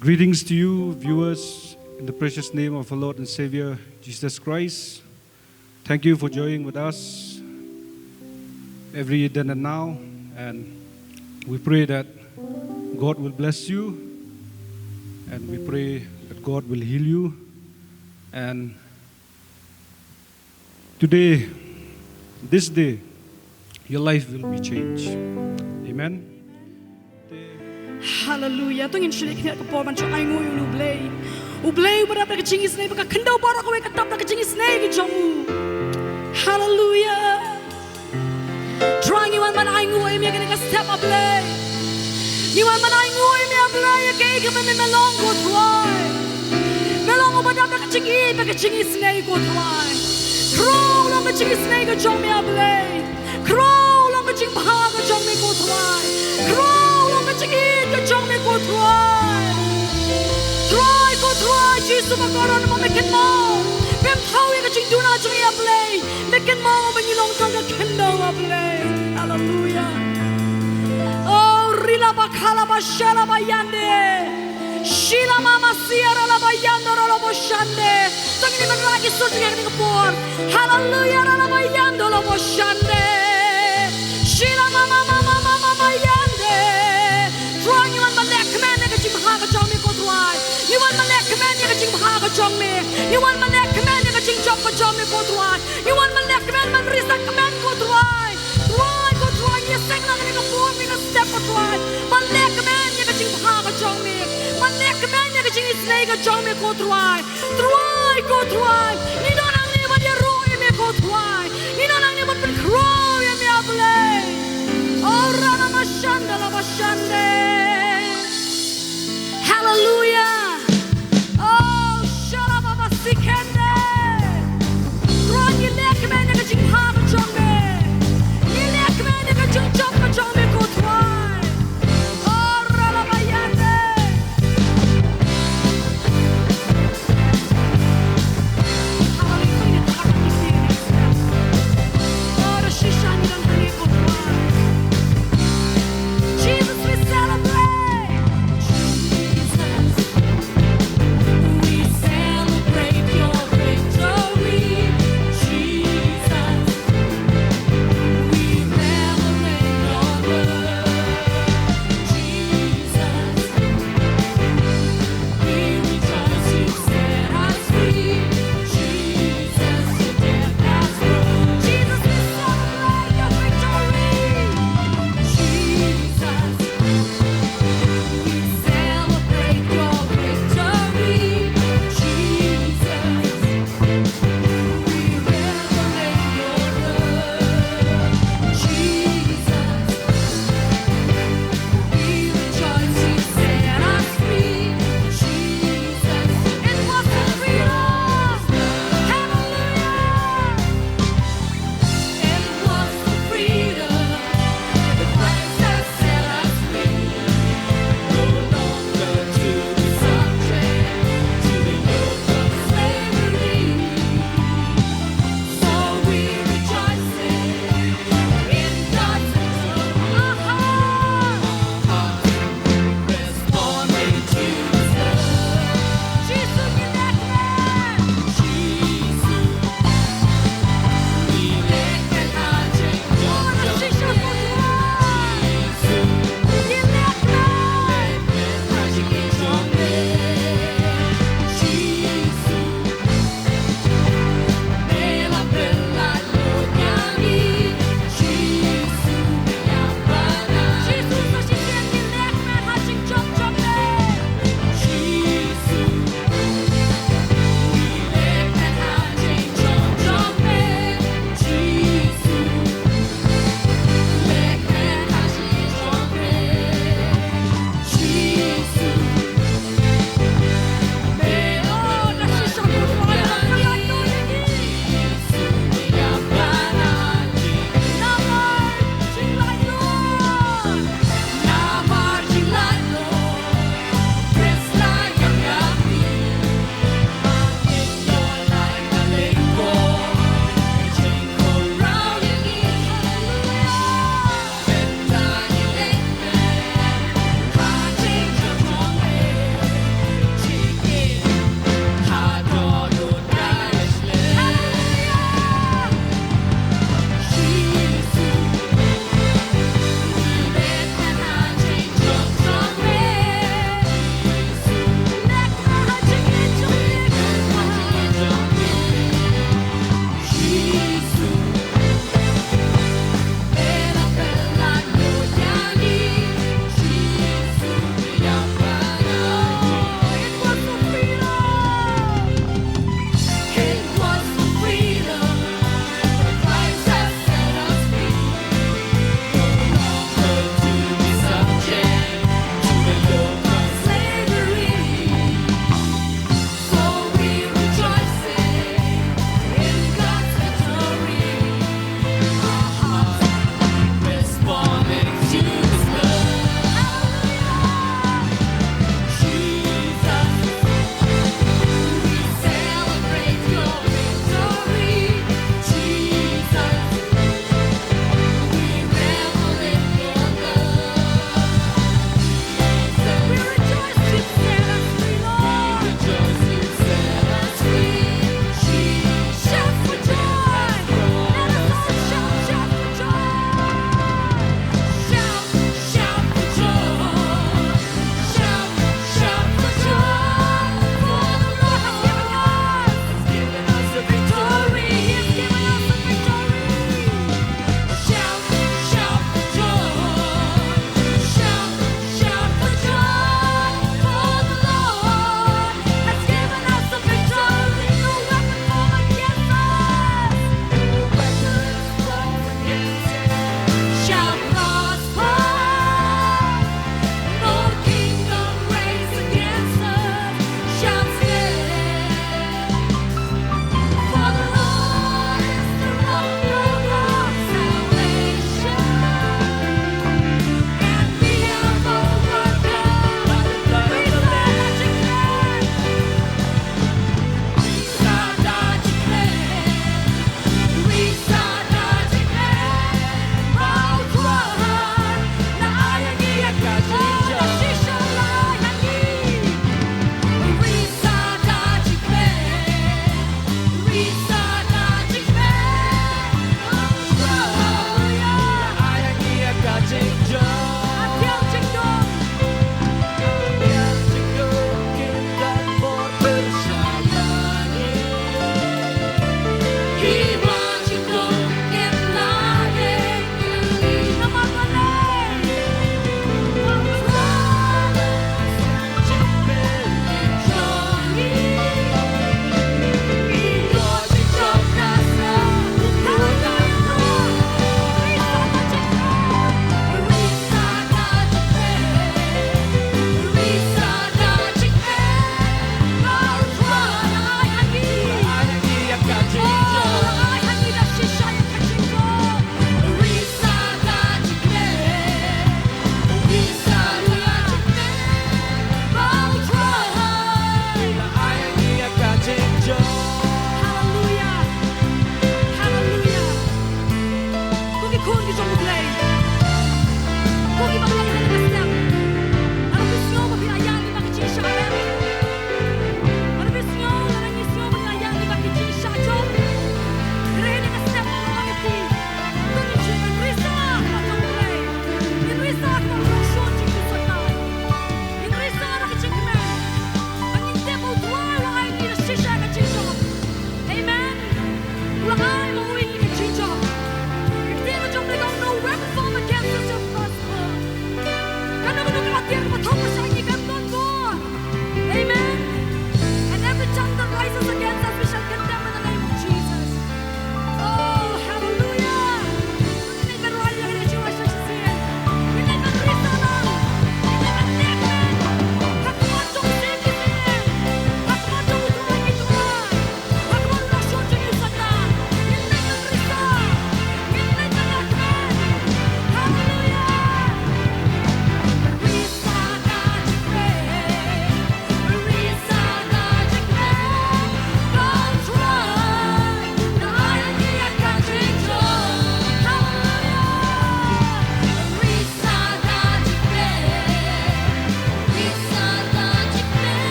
Greetings to you, viewers, in the precious name of our Lord and Savior, Jesus Christ. Thank you for joining with us every then and now. And we pray that God will bless you. And we pray that God will heal you. And today, this day, your life will be changed. Amen. Hallelujah. Tungin shili kina ka por man chu ai ngoi ulu blay. U blay bara ka chingis nei baka khando bara ko ka tap ka chingis nei ki jomu. Hallelujah. Drawing you man ai ngoi me ka step up blay. You man ai ngoi me blay ke ka me melong go try. Melong ba da ka chingis nei go try. Crow long ka chingis nei ka jomu me blay. Crow long ka ching ba ka jomu me go try. Crow Try, Jesus, my God, I'm making more. I'm telling you, do not do a play. Making more when you don't come to kindle a play. Hallelujah. Oh, Rila Bakala Bashara Bayande. Sheila Mama Sierra Labayanda Roboshande. Don't even like it's something getting aboard. Hallelujah, Labayanda Roboshande. Sheila Mama Yande. Drawing you on my neck, man, negative Haga Johnny go dry. You want my neck, man, negative Haga Johnny. You want my neck, man, negative Jump Johnny go dry. You want my neck, man, Risa command go dry. Go dry, you're saying I'm going to form in a step of dry. My neck, man, negative Haga Johnny. My neck, man, negative snake Johnny go dry. Go dry. You don't have anybody ruin me go dry. You don't have anybody crying me up late. Oh, Rana Mashanda, Mashande. Hallelujah. Oh, shut up, Baba Sikende. Run your neck, man, you can have a jump. Your neck, man, you can jump a jump. Go try. Oh, Ralabayande. Hallelujah. Oh, the Shishan, you don't believe go try. Jesus, we celebrate.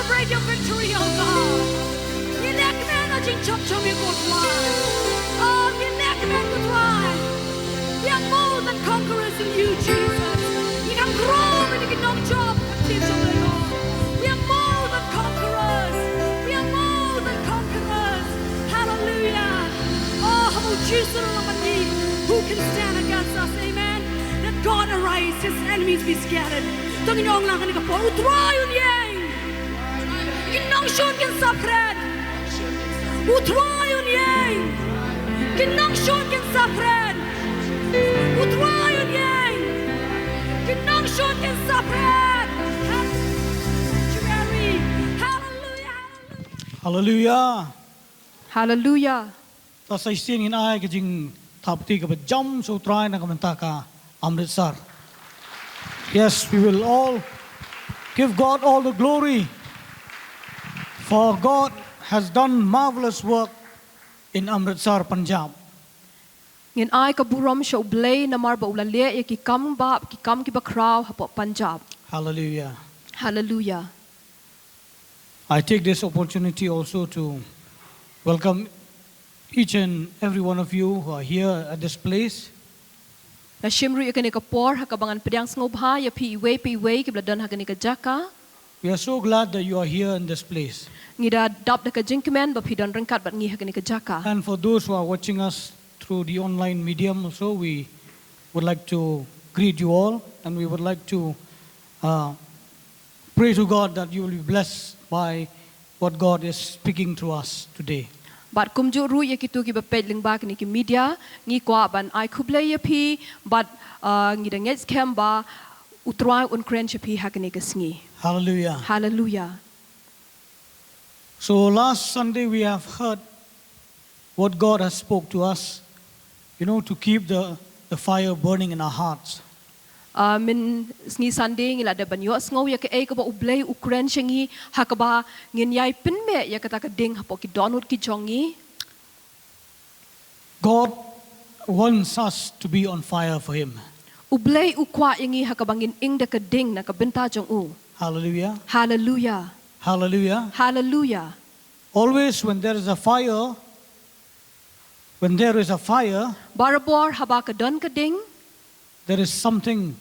celebrate your victory, oh God. Yinekmen na jing chop chomi kotwai. Oh, yinekmen kotwai. We are more than conquerors in you, Jesus. You can grow and you can knock job. We are more than conquerors. We are more than conquerors. Hallelujah. Oh, how who can stand against us? Amen. Let God arise, his enemies be scattered. Don't you know lang ka po? Utray yun yang. Kinang shon kin sapred. Utray yun yang. Kinang shon kin sapred. Utray yun yang. Kinang shon kin sapred. Hallelujah. Hallelujah. Hallelujah. Ta sa isin in ai ke jing thapti ka jam so try na kamanta ka Amritsar. Yes, we will all give God all the glory, for God has done marvelous work in Amritsar, Punjab. Ngin ai ka buram sha ublay na mar ba ulale ki kam ki ba kraw hapo Punjab. Hallelujah. Hallelujah. I take this opportunity also to welcome each and every one of you who are here at this place. Na shimru ikani ka por hakabangan pedang ngobha ya pi iwe ki bladan hakani ka jaka. We are so glad that you are here in this place. Ngida dap da ka jinkmen ba pidan rengkat bat ngi hakani ka jaka. And for those who are watching us through the online medium also, we would like to greet you all, and we would like to pray to God that you will be blessed by what God is speaking to us today. Bat kumju ru ya kitu ki ba pedling ba kini ki media ngi kwa ban ai kuble ya pi bat ngi da ngets kemba utrai un kren pi hakani ka sngi. Hallelujah. Hallelujah. So last Sunday we have heard what God has spoke to us, to keep the fire burning in our hearts. Min sngi Sunday ngila da banyo sngo ya ke ka ba ublay ukren shingi hakaba ngin yai pinme ya kata ka ding hapo ki donut ki jongi. God wants us to be on fire for Him. Ublay ukwa yangi hakaba ngin ing da ka ding na ka benta jong u. Hallelujah. Hallelujah. Hallelujah. Hallelujah. Always when there is a fire, Barabor haba ka don ka ding. there is something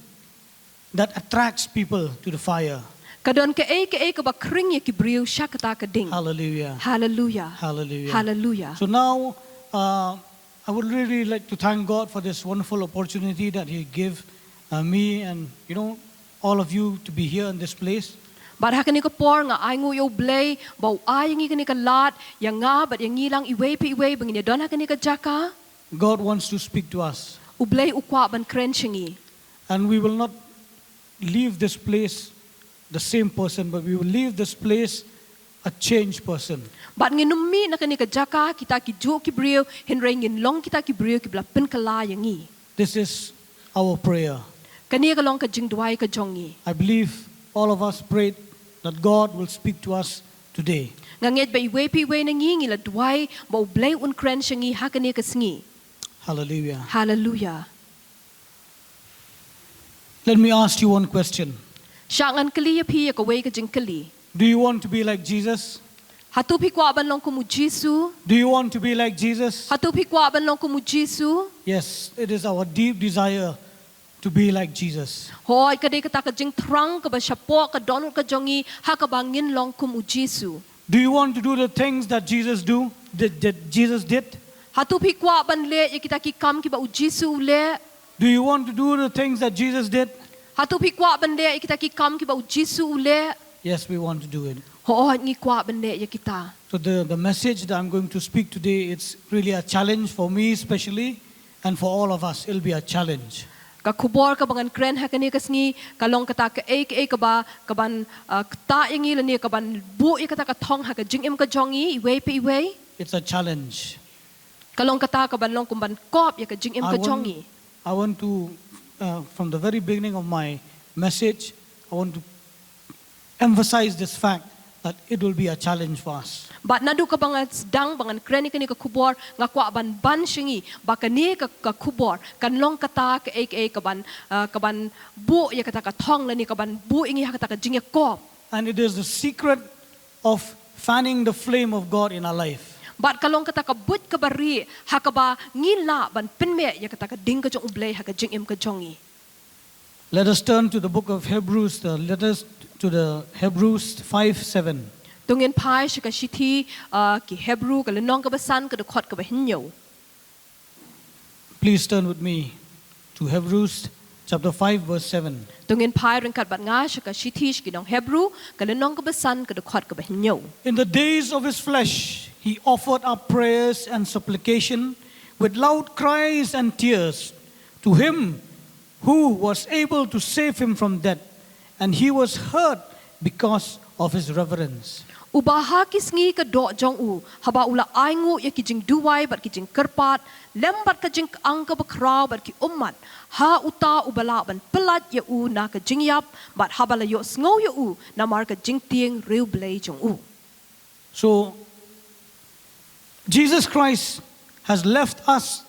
that attracts people to the fire. Kadon ka ba kring ya ki briu shakata ka ding. Hallelujah. Hallelujah. Hallelujah. Hallelujah. So now, I would really like to thank God for this wonderful opportunity that He gave me and all of you to be here in this place. But hakani ka por nga ay ngu yo blay ba ay ngi kani ka lat yang nga bat yang ngilang iwe bangin don hakani ka jaka. God wants to speak to us. Ublay ukwa ban kren shingi. And we will not leave this place the same person, but we will leave this place a changed person. But nginumi na kani ka jaka kita ki jo ki briu hinray ngin long kita ki briu ki blapin kala yangi. This is our prayer. Kani ka long ka jingdwai ka jongi. I believe all of us prayed that God will speak to us today. Nganget ba iwe na ngi la dwai ba ublay un kren shingi hakani ka sngi. Hallelujah. Hallelujah. Let me ask you one question. Shangan kali ya pi ya ka way ka jingkali. Do you want to be like Jesus? Hatu pi kwa ban long kumu Jisu. Do you want to be like Jesus? Hatu pi kwa ban long kumu Jisu. Yes, it is our deep desire to be like Jesus. Hoy kadai kata ka jing trang ka ba shapo ka donut ka jongi ha ka bangin long kumu Jisu. Do you want to do the things that Jesus Jesus did? Hatu pi kwa ban le ya kita ki kam ki ba u Jisu le. Do you want to do the things that Jesus did? Hatu pi kwa ban le ya kita ki kam ki ba u Jisu le. Yes, we want to do it. Hoy ngi kwa ban le ya kita. So the message that I'm going to speak today, it's really a challenge for me especially, and for all of us. It'll be a challenge. Ka kubor ka bangan kren ha kani kasngi kalong kata ka ba ka ban ta yangi la ni ka ban bu ya kata ka thong ha ka jing im ka jongi iwe. It's a challenge. Kalong kata ka ban long kumban kop ya ka jing im ka jongi. I want to, from the very beginning of my message, I want to emphasize this fact that it will be a challenge for us. But nadu ka bangan dang bangan kreni kani ka kubor nga kwa ban shingi baka ni ka kubor kan long kata ka ban bu ya kata ka thong la ni ka ban bu ingi ha kata ka jing ya kop. And it is the secret of fanning the flame of God in our life. Bat kalong kata ka but ka bari hakaba ngila ban pinme ya kata ka ding ka jong ublay haka jing im ka jongi. Let us turn to the book of Hebrews, the letters to the Hebrews 5:7. Tungin pai shika shithi ki Hebrew ka lenong ka basan ka dokot ka bahinyo. Please turn with me to Hebrews chapter 5 verse 7. Tungin pai ringkat bat nga shika shithi shki nong Hebrew ka lenong ka basan ka dokot ka bahinyo. In the days of his flesh, he offered up prayers and supplication with loud cries and tears to him who was able to save him from death, and he was heard because of his reverence. Ubaha kisngi ka do jong u haba ula aingu ya ki jing duwai bat ki jing kerpat lembat ka jing ang ka bakraw bat ki ummat ha uta ubala ban pelat ya u na ka jing yap bat habala yo sngo ya u na mar ka jing tieng real blay jong u. So, Jesus Christ has left us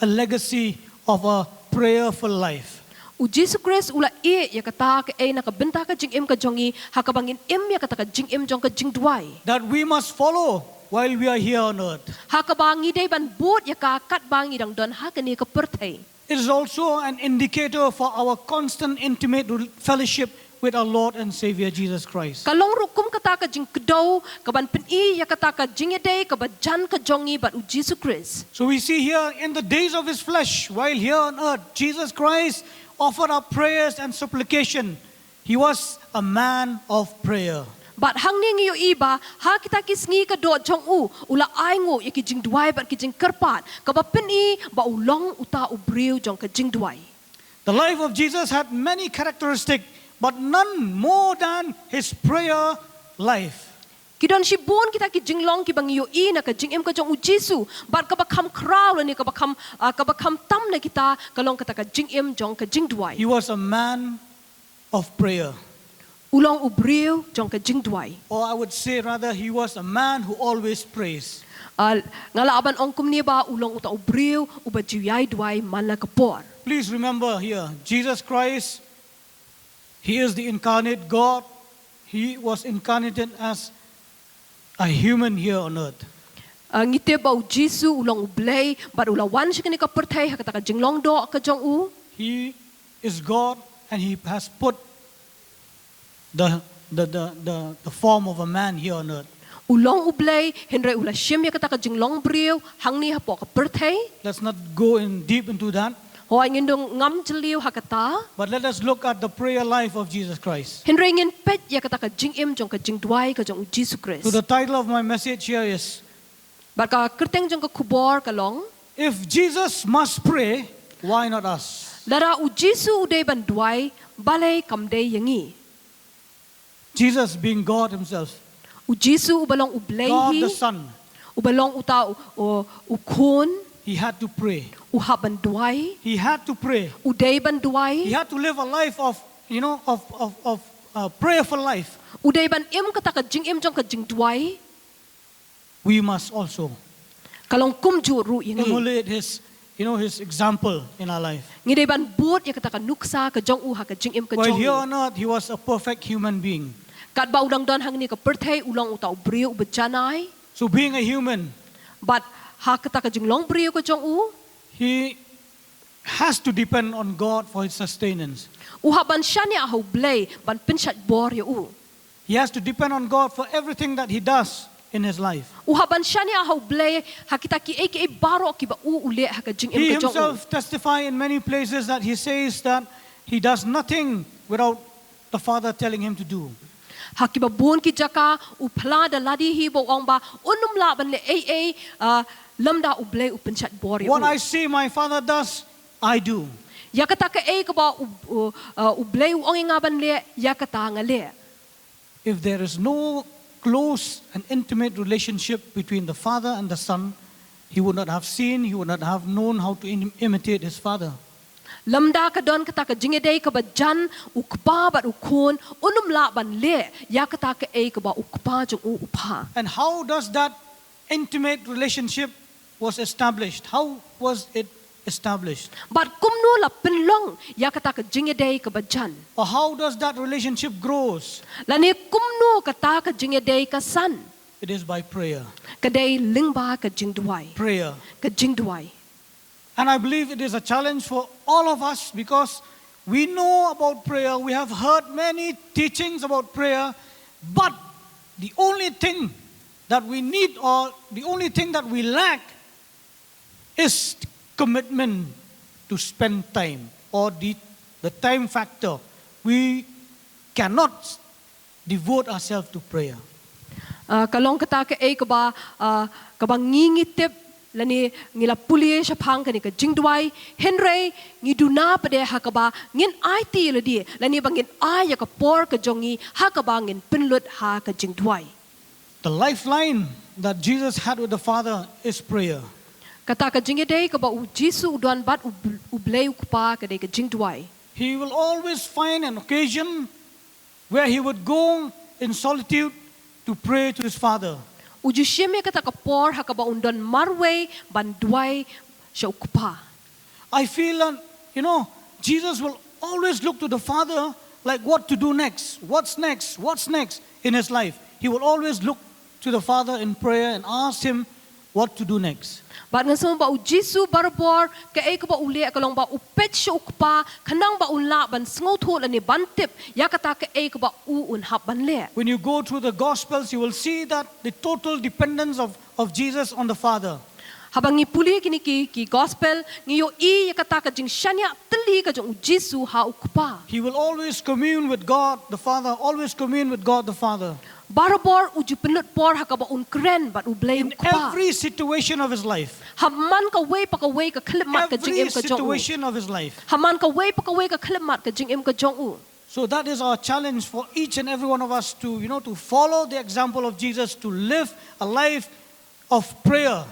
a legacy of a prayerful life. U Jesus Christ ula e ya kata ka e na ka benta ka jing im ka jongi hakabangin im ya kata ka jing im jong ka jing duwai. That we must follow while we are here on earth. Hakabangi day ban bot ya ka kat bangi dang don hakani ka perthai. It is also an indicator for our constant intimate fellowship with our Lord and Savior Jesus Christ. Kalong rukum kata ka jing kedaw kaban peni ya kata ka jing day ka bajan ka jongi bat u Jesus Christ. So we see here in the days of his flesh, while here on earth, Jesus Christ offered up prayers and supplication. He was a man of prayer. Bat hang ning yo iba ha kita kisngi ka do jong u ula aingo ya ki jing duai bat ki jing kerpat ka ba peni ba ulong uta ubriu jong ka jing duai. The life of Jesus had many characteristics, but none more than his prayer life. Kidon si bon kita ki jing long ki bang yo i na ka jing em ka jong u Jesu bat ka ba kham kraw ni ka ba kham tam na kita kalong kata ka jing em jong ka jing duai. He was a man of prayer. Ulong ubriu jong ka jing duai. Or I would say rather, he was a man who always prays. Ngala aban ongkum ni ba ulong uta ubriu uba jiwai duai mana ka por. Please remember here, Jesus Christ, he is the incarnate God. He was incarnated as a human here on earth. Ngite ba u Jesu ulong ublay bat ulawan siya kini ka perthai ha kata ka jing long do ka jong u. He is God, and he has put the form of a man here on earth. Ulong ublay henry ula shim ya kata ka jing long briu hang ni ha po ka perthai. Let's not go in deep into that, Ho ngin dong ngam jeliu ha kata. but let us look at the prayer life of Jesus Christ. Henry ngin pet ya kata ka jing im jong ka jing duai ka jong u Jesus Christ. So the title of my message here is, Bat ka kerteng jong ka kubor ka long. if Jesus must pray, why not us? Lara u Jesu uday ban duai balay kamday yangi. Jesus being God himself, U Jesu ubalong ublay God hi. the Son, Ubalong uta u kun. he had to pray. Uha ban duai. He had to pray. Uday ban He duai. had to live a life of, prayerful life. Uday ban im kata ka jing im jong ka jing duai. We must also Kalong kumju ru yangi. emulate his example in our life. Ngiday ban bot ya kata ka nuksa ka jong uha ka jing im ka While jong. here on earth, he was a perfect human being. Kat ba udang don hang ni ka perthai ulong uta ubriu ubajanai. So being a human, But ha kata ka jing long briu ka jong u. he has to depend on God for his sustenance. Uha ban siya ni ahaw blay ban pinsat bor ya u. He has to depend on God for everything that he does in his life. Uha ban siya ni ahaw blay ha kita ki e baro ki ba u ule ha ka jing im He ka jong u. himself testifies in many places that he says that he does nothing without the Father telling him to do. Hakibabun ki jaka upla da ladi hi bo ong ba unum la ban le lamda ublay upinsat bor ya What I u. see my Father does, I do. Ya kata ka ka ba ublay u ong nga ban le ya kata nga le. If there is no close and intimate relationship between the Father and the Son, he would not have seen, he would not have known how to imitate his Father. Lamda ka don kata ka jingeday ka ba jan ukpa ba ukun unum la ban le ya kata ka ba ukpa jong u upha. And how does that intimate relationship was established? How was it established? But kumno la penlong ya kata ka jingedei ka bajan. Or how does that relationship grows? Lani kumno kata ka jingedei ka san. It is by prayer. Kadai lingba ka jingduai. Prayer. Ka jingduai. And I believe it is a challenge for all of us because we know about prayer. We have heard many teachings about prayer. But the only thing that we need or the only thing that we lack is commitment to spend time or the time factor. We cannot devote ourselves to prayer. Kalong kata ka ka ba ngingitip lani ngila pulie siya pang kani ka jingduai Henry ngiduna pade hakaba ngin IT ladi lani bangin ay ka por ka jongi hakaba ngin pinlut ha ka jingduai. The lifeline that Jesus had with the Father is prayer. Kata ka jingedei ka ba u Jisu uduan bat u blay ukpa ka de ka jingduai. He will always find an occasion where he would go in solitude to pray to his Father. Uju shime kata ka por hakaba undon marway banduai siya ukpa. I feel that, Jesus will always look to the Father like what to do next. What's next? What's next in his life? He will always look to the Father in prayer and ask him what to do next. But nga sa ba u Jisu barbor ka ka ba uli ka long ba upet siya ukpa kanang ba unla ban sngothol ani bantip ya kata ka ka ba u unhap ban le. When you go through the Gospels, you will see that the total dependence of Jesus on the Father. Habang ngipuli kini ki gospel ngiyo ya kata ka jing shanya teli ka jong Jisu ha ukpa. He will always commune with God the Father, always commune with God the Father. Barbor uju penut por hakaba unkren bat ublay In ukpa. every situation of his lip. Haman ka way pa ka way ka klimat ka jing Every im ka jong u. situation of his life. Haman ka way pa ka way ka klimat ka jing im ka jong u. So that is our challenge for each and every one of us to, to follow the example of Jesus, to live a life of prayer.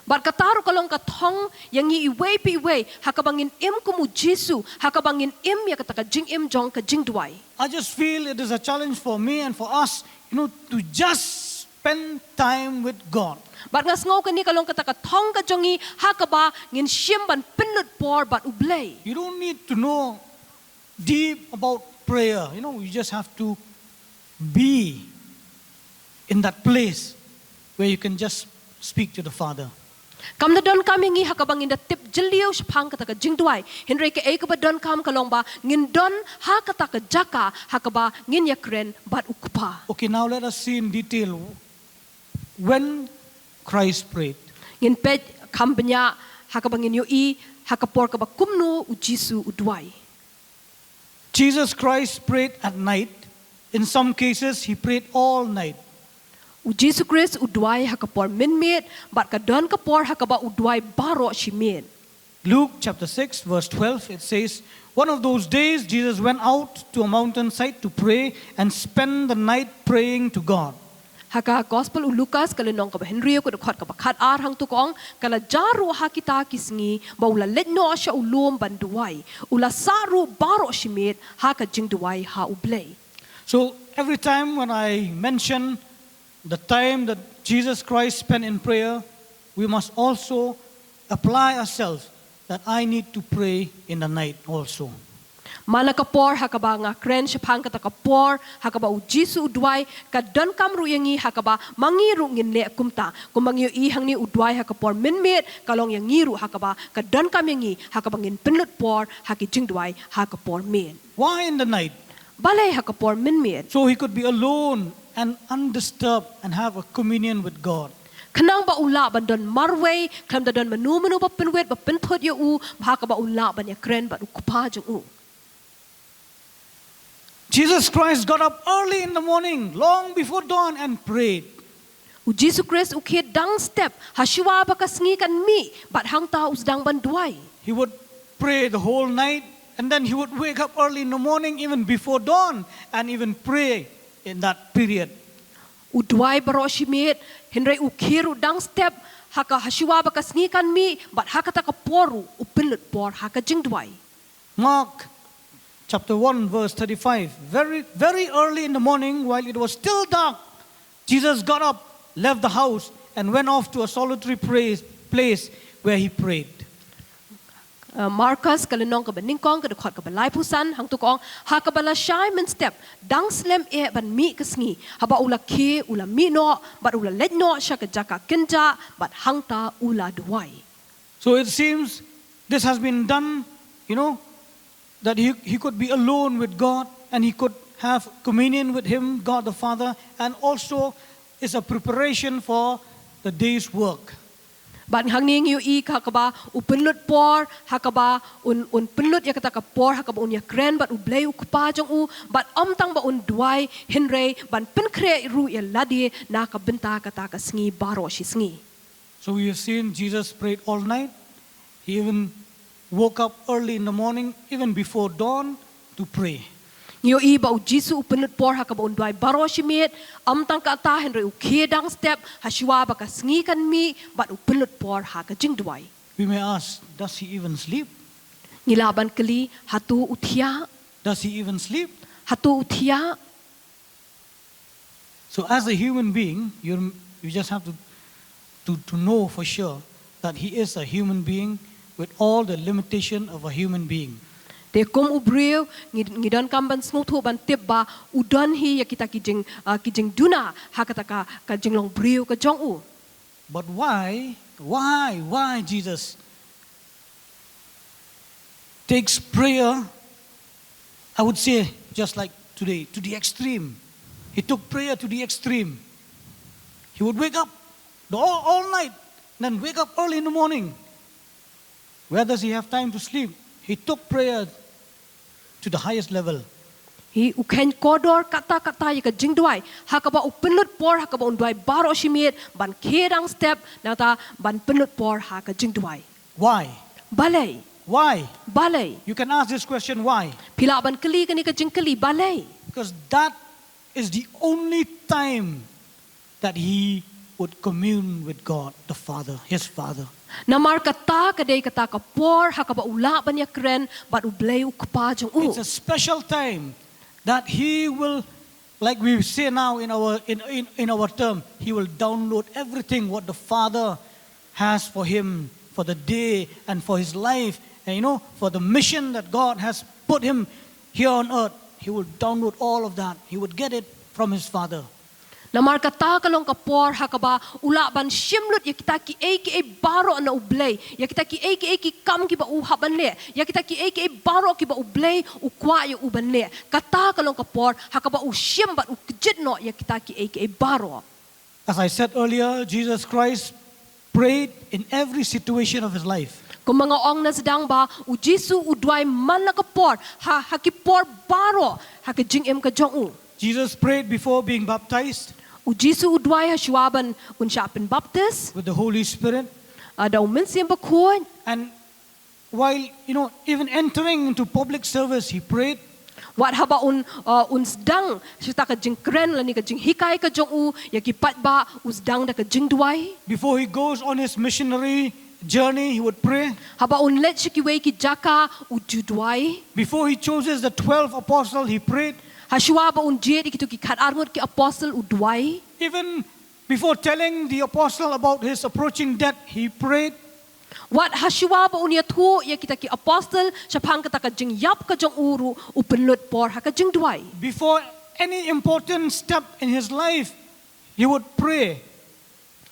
But kataro kalong katong yang iway pi way hakabangin im kumu Jisu hakabangin im ya kata ka jing im jong ka jing duai. I just feel it is a challenge for me and for us, to just spend time with God. But ngas ngau kani kalong kata katong ka jongi hakaba ngin shimban pinut por but ublay. You don't need to know deep about prayer. You just have to be in that place where you can just speak to the Father. Kam na don kami ngi hakabangin da tip jeliu shpang kata ka jing duai. Henry ka ba don kam kalong ba ngin don ha kata ka jaka hakaba ngin yakren but ukpa. Okay, now let us see in detail when Christ prayed. Ngin pet kambanya hakabangin yo hakapor ka ba kumno u Jisu udwai. Jesus Christ prayed at night. In some cases, he prayed all night. U Jisu Christ udwai hakapor minmit bat ka don kapor hakaba udwai baro shimit. Luke chapter 6 verse 12, it says, one of those days Jesus went out to a mountainside to pray and spend the night praying to God. Haka gospel u Lucas kalinong ka ba Henry ko dokot ka ba khat ar hang tukong kala jaru hakita kisngi ba ula letno asya ulum banduai ula saru baro shimit haka jingduai ha ublay. So every time when I mention the time that Jesus Christ spent in prayer, we must also apply ourselves that I need to pray in the night also. Mana kapor hakaba nga kren shapang kata kapor hakaba u Jisu udwai ka don kamru yangi hakaba mangiru ngin le kumta kumangyo ihang ni udwai hakapor minmit kalong yang ngiru hakaba ka don kam yangi hakaba ngin pinlut por haki jingdwai hakapor min. Why in the night? Balay hakapor minmit. So he could be alone and undisturbed and have a communion with God. Kanang ba ula ban don marway klam da don manu ba pinwet ba pinthot yo u hakaba ula ban ya kren ba ukpa jung u. Jesus Christ got up early in the morning, long before dawn, and prayed. U Jesus Christ ukhet dang step hasiwa ba kasngi kan mi bat hang ta usdang banduai. He would pray the whole night, and then he would wake up early in the morning, even before dawn, and even pray in that period. U duai baro shimit Henry ukhiru dang step haka hasiwa ba kasngi kan mi bat haka ta kaporu upilut por haka jingduai. Mark chapter 1 verse 35. Very, very early in the morning, while it was still dark, Jesus got up, left the house, and went off to a solitary place where he prayed. Marcus kalenong ka beningkong ka dekat ka balai pusan hang tukong ha ka bala shy men step dang slem ban mi kesngi haba ula ke ula mi no bat ula let no sya ka jaka kenja bat hang ta ula duai. So it seems this has been done, that he could be alone with God and he could have communion with him, God the Father, and also is a preparation for the day's work. Ban hang ning yu I ka ba upenlut por hakaba un penlut ya kata ka por hakaba un ya kren bat u blei u kpa jong u bat om tang ba un duai henrei ban pen kre ru ya ladi na ka benta kata ka sngi baro shi sngi. So we have seen Jesus prayed all night. He even woke up early in the morning, even before dawn, to pray. Nyo I ba u Jisu u penlut por hakaba un duai baro shi met om tang ka ta henrei u kedang step hashwa ba ka sngi kan mi bat u penlut por ha ka jing duai. We may ask, does he even sleep? Nilaban kali hatu utia Does he even sleep? hatu utia. So as a human being, you just have to know for sure that he is a human being with all the limitation of a human being. Te kom ubreu ngidon kamban smutu ban tibba udon hi ya kita kijing duna hakata ka jinglong breu ka jong u. But why Jesus takes prayer, I would say just like today, to the extreme. He took prayer to the extreme. He would wake up all night, then wake up early in the morning. Where does he have time to sleep? He took prayer to the highest level. Hi uken kodor kata ya ka jingduai hakaba u penlut por hakaba unduai baro shimit ban kedang step nata ban penlut por ha ka jingduai. Why? Balai. Why? Balai. You can ask this question, why? Pila ban kali kani ka jingkali balai. Because that is the only time that he would commune with God, the Father, his Father. Namar kata kadai kata ka por hakaba ula ban ya kren bat u blei u kpa jong u. It's a special time that he will, like we say now in our term, he will download everything what the Father has for him, for the day and for his life, and for the mission that God has put him here on earth. He will download all of that. He would get it from his Father. Namar kata kalong ka por hakaba ula ban shimlut ya kita ki baro na ublay ya kita ki kam ki ba uhaban le ya kita ki baro ki ba ublay ukwa ya uban le kata kalong ka por hakaba u shim ba u kjitno ya kita ki baro. As I said earlier, Jesus Christ prayed in every situation of his life. Kung mga ong na sedang ba u Jisu u duay man la ka por hakipor baro hakajing ka jong u. Jesus prayed before being baptized. U Jisu u duay hashwaban un siapin baptist. With the Holy Spirit. Daw minsim ba kun. And while, even entering into public service, he prayed. Wat haba un sedang sita ka jing kren lani ka jing hikay ka jong u yakipat ba usdang da ka jing duay. Before he goes on his missionary journey, he would pray. Haba un let shikiway ki jaka u juduay. Before he chooses the 12 apostles, he prayed. Hashwa ba un jed ikitu ki kat armut ki apostle u duay. Even before telling the apostle about his approaching death, he prayed. Wat hashwa ba un yatu ya kita ki apostle sapang kata ka jing yap ka jong uru u penlut por ha ka jing duay. Before any important step in his life, he would pray.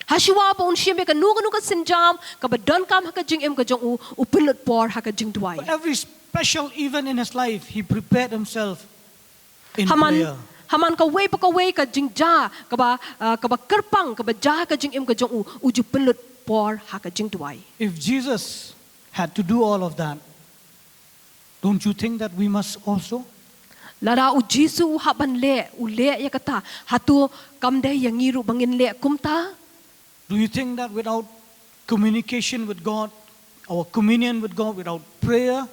Hashwa ba un shimbe ka nuga sinjam ka badon kam ha ka jing ka jong u penlut por ha ka jing duay. For every special event in his life, he prepared himself in prayer. Haman ka way ka jing ja ka ba kerpang ka ba ja ka jing ka jong u ju penlut por ha ka jing duay. If Jesus had to do all of that, don't you think that we must also? Lara u Jisu u haban le u le ya kata hatu kamde yang ngiru bangin le kumta. Do you think that without communication with God, our communion with God, without prayer,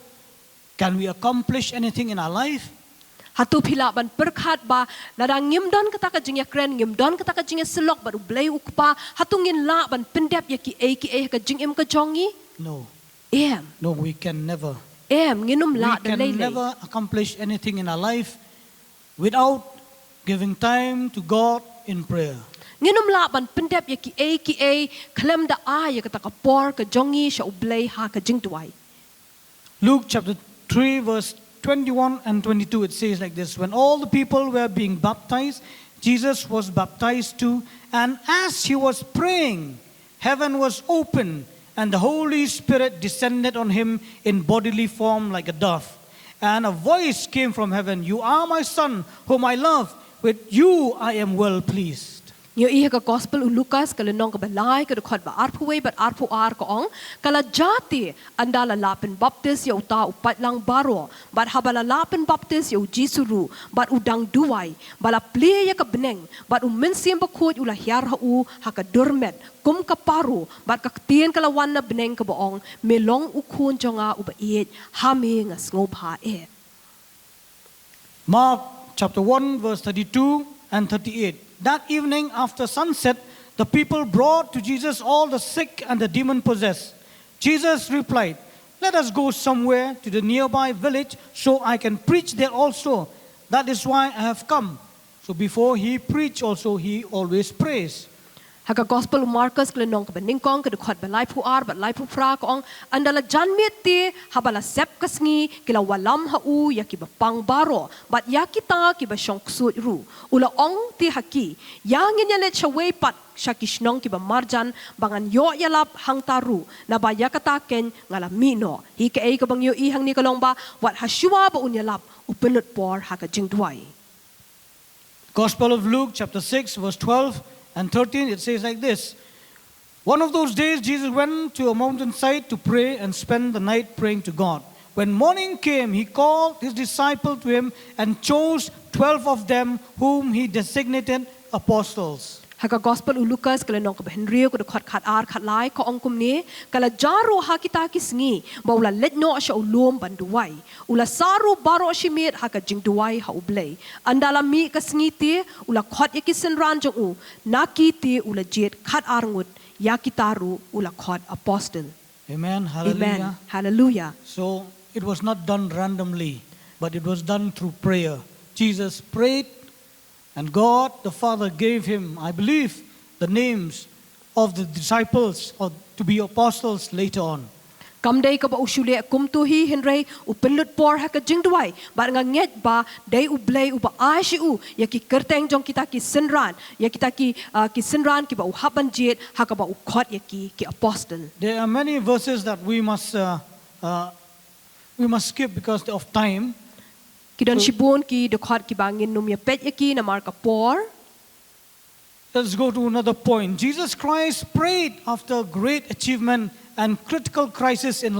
can we accomplish anything in our life? Hatu pila ban perkhat ba lara ngimdon kata ka jing ya kren ngimdon kata ka jing ya selok baru blai ukpa hatu ngin la ban pendep ya ki ka jing ka jongi. No. No, we can never. Nginum la We can never accomplish anything in our life without giving time to God in prayer. Nginum la ban pendep ya ki klem da ya kata ka por ka jongi sha ublai ha ka jing duai. Luke chapter 3, verse 21 and 22, it says like this: When all the people were being baptized, Jesus was baptized too, and as he was praying, heaven was opened, and the Holy Spirit descended on him in bodily form like a dove. And a voice came from heaven, "You are my Son, whom I love. With you I am well pleased." Nyo iha ka gospel u Lucas kala nong ka balay ka dukhot ba arpuwe bat arpu ar ko ong kala jati andala lapin baptis ya uta upat lang baro bat habala lapin baptis ya jisuru bat udang duway bala plie ya ka beneng bat mensim bakut ula hiar u haka durmet kum ka paru bat ka tien kala wan na beneng ka boong melong ukun jonga uba iet hami nga ngop ha e. Mark chapter 1, verse 32 and 38. That evening after sunset, the people brought to Jesus all the sick and the demon-possessed. Jesus replied, "Let us go somewhere to the nearby village so I can preach there also. That is why I have come." So before he preached also, he always prays. Haka gospel u Marcus kala nong ka beningkong ka dukhot ba lai pu ar bat lai pu fra ko ong andala janmet ti habala sep kasngi kila walam ha u ya ki ba pang baro bat ya kita ki ba shong ksut ru ula ong ti haki yang nya let chaway pat shakishnong ki ba marjan bangan yo yalap hang taru na ba ya kata ken ngala mino hi ka ei ka bang yo i hang ni kalong ba wat haswa ba unyalap upenut por haka jingdwai. Gospel of Luke chapter 6, verse 12 and 13, it says like this: One of those days Jesus went to a mountainside to pray and spend the night praying to God. When morning came, he called his disciples to him and chose 12 of them whom he designated apostles. Haka gospel u Lucas kala nong ka Henry ko dukhot khat ar khat lai ko ong kum ni kala jaro ha kita kisngi baula letno asya ulum banduwai ula saru baro shimit haka jingduwai ha ublay andala mi kasngi ti ula khot yakisen ran jong u naki ti ula jet khat arngut yakitaru ula khot apostle. Amen. Hallelujah. Amen. Hallelujah. So it was not done randomly, but it was done through prayer. Jesus prayed, and God the Father gave him, I believe, the names of the disciples or to be apostles later on. Kam day ka ba usule kum tu hi Henry upenlut por haka jingduai bar nga nget ba day ublay uba ashi u ya ki kerteng jong kita ki senran ya kita ki senran ki ba uhaban jet haka ba ukhot ya ki apostle. There are many verses that we must skip because of time. Kidon shibun ki dokhot ki bangin num ya pet ya ki na marka por. Let's go to another point. Jesus Christ prayed after great achievement and critical crisis in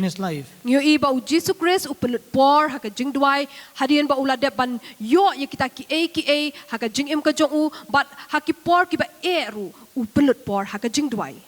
his life. Ngiyo iba u Jesus Christ upenlut por haka jingduai hadian ba ula depan yo ya kita ki a haka jingim ka jong u but haki por ki ba eru upenlut por haka jingduai.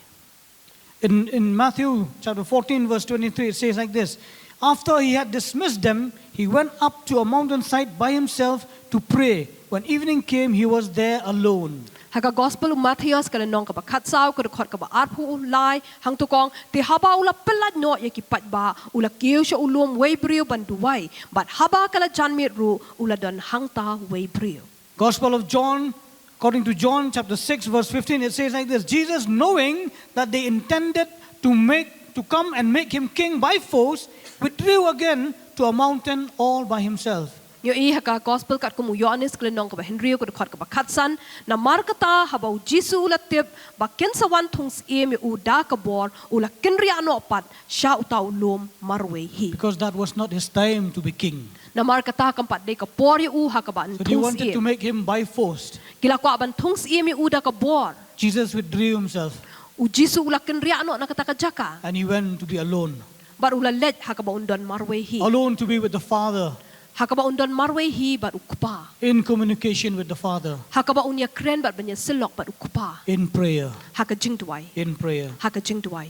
In Matthew chapter 14 verse 23 it says like this: After he had dismissed them, he went up to a mountainside by himself to pray. When evening came, he was there alone. Haka gospel u Matthias kala nong ka ba khatsau ka khot ka ba arpu lai hang tukong ti haba ula pelat no ya ki pat ba ula kiu sha ulum way brio banduwai but haba kala janmit ru ula don hang ta way brio. Gospel of John, according to John chapter 6 verse 15, it says like this: Jesus, knowing that they intended to come and make him king by force, withdrew again to a mountain all by himself. Yo i haka gospel kat kumu Yohanes kala nong ka ba Henry ko khot ka ba khatsan na markata haba u Jisu ula tip ba kensawan thungs em u da ka bor ula kenria no pat sha uta ulum marwe hi. Because that was not his time to be king. Na markata kam pat de ka por u haka ba So they wanted to make him by force. Kila ko aban thungs em u da ka bor. Jesus withdrew himself U Jisu ula kenria no nakataka jaka. and he went to be alone. Bar ula let haka ba undon marwe hi. Alone to be with the Father, Haka ba undon marwe hi bar ukpa. in communication with the Father, Haka ba unya kren bar banya silok bar ukpa. in prayer, Haka jingduai. in prayer. Haka jingduai.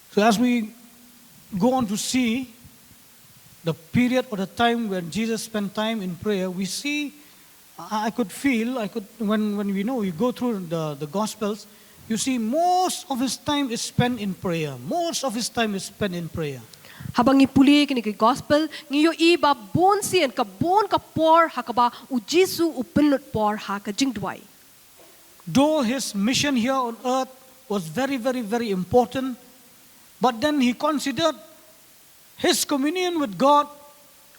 So as we go on to see the period or the time when Jesus spent time in prayer, we see, when we go through the Gospels, you see most of his time is spent in prayer. Most of his time is spent in prayer. Habang ipuli kini ki gospel, ngiyo iba bon sien ka bon ka por hakaba u Jisu u penlut por haka jingduai. Though his mission here on earth was very, very, very important, but then he considered his communion with God,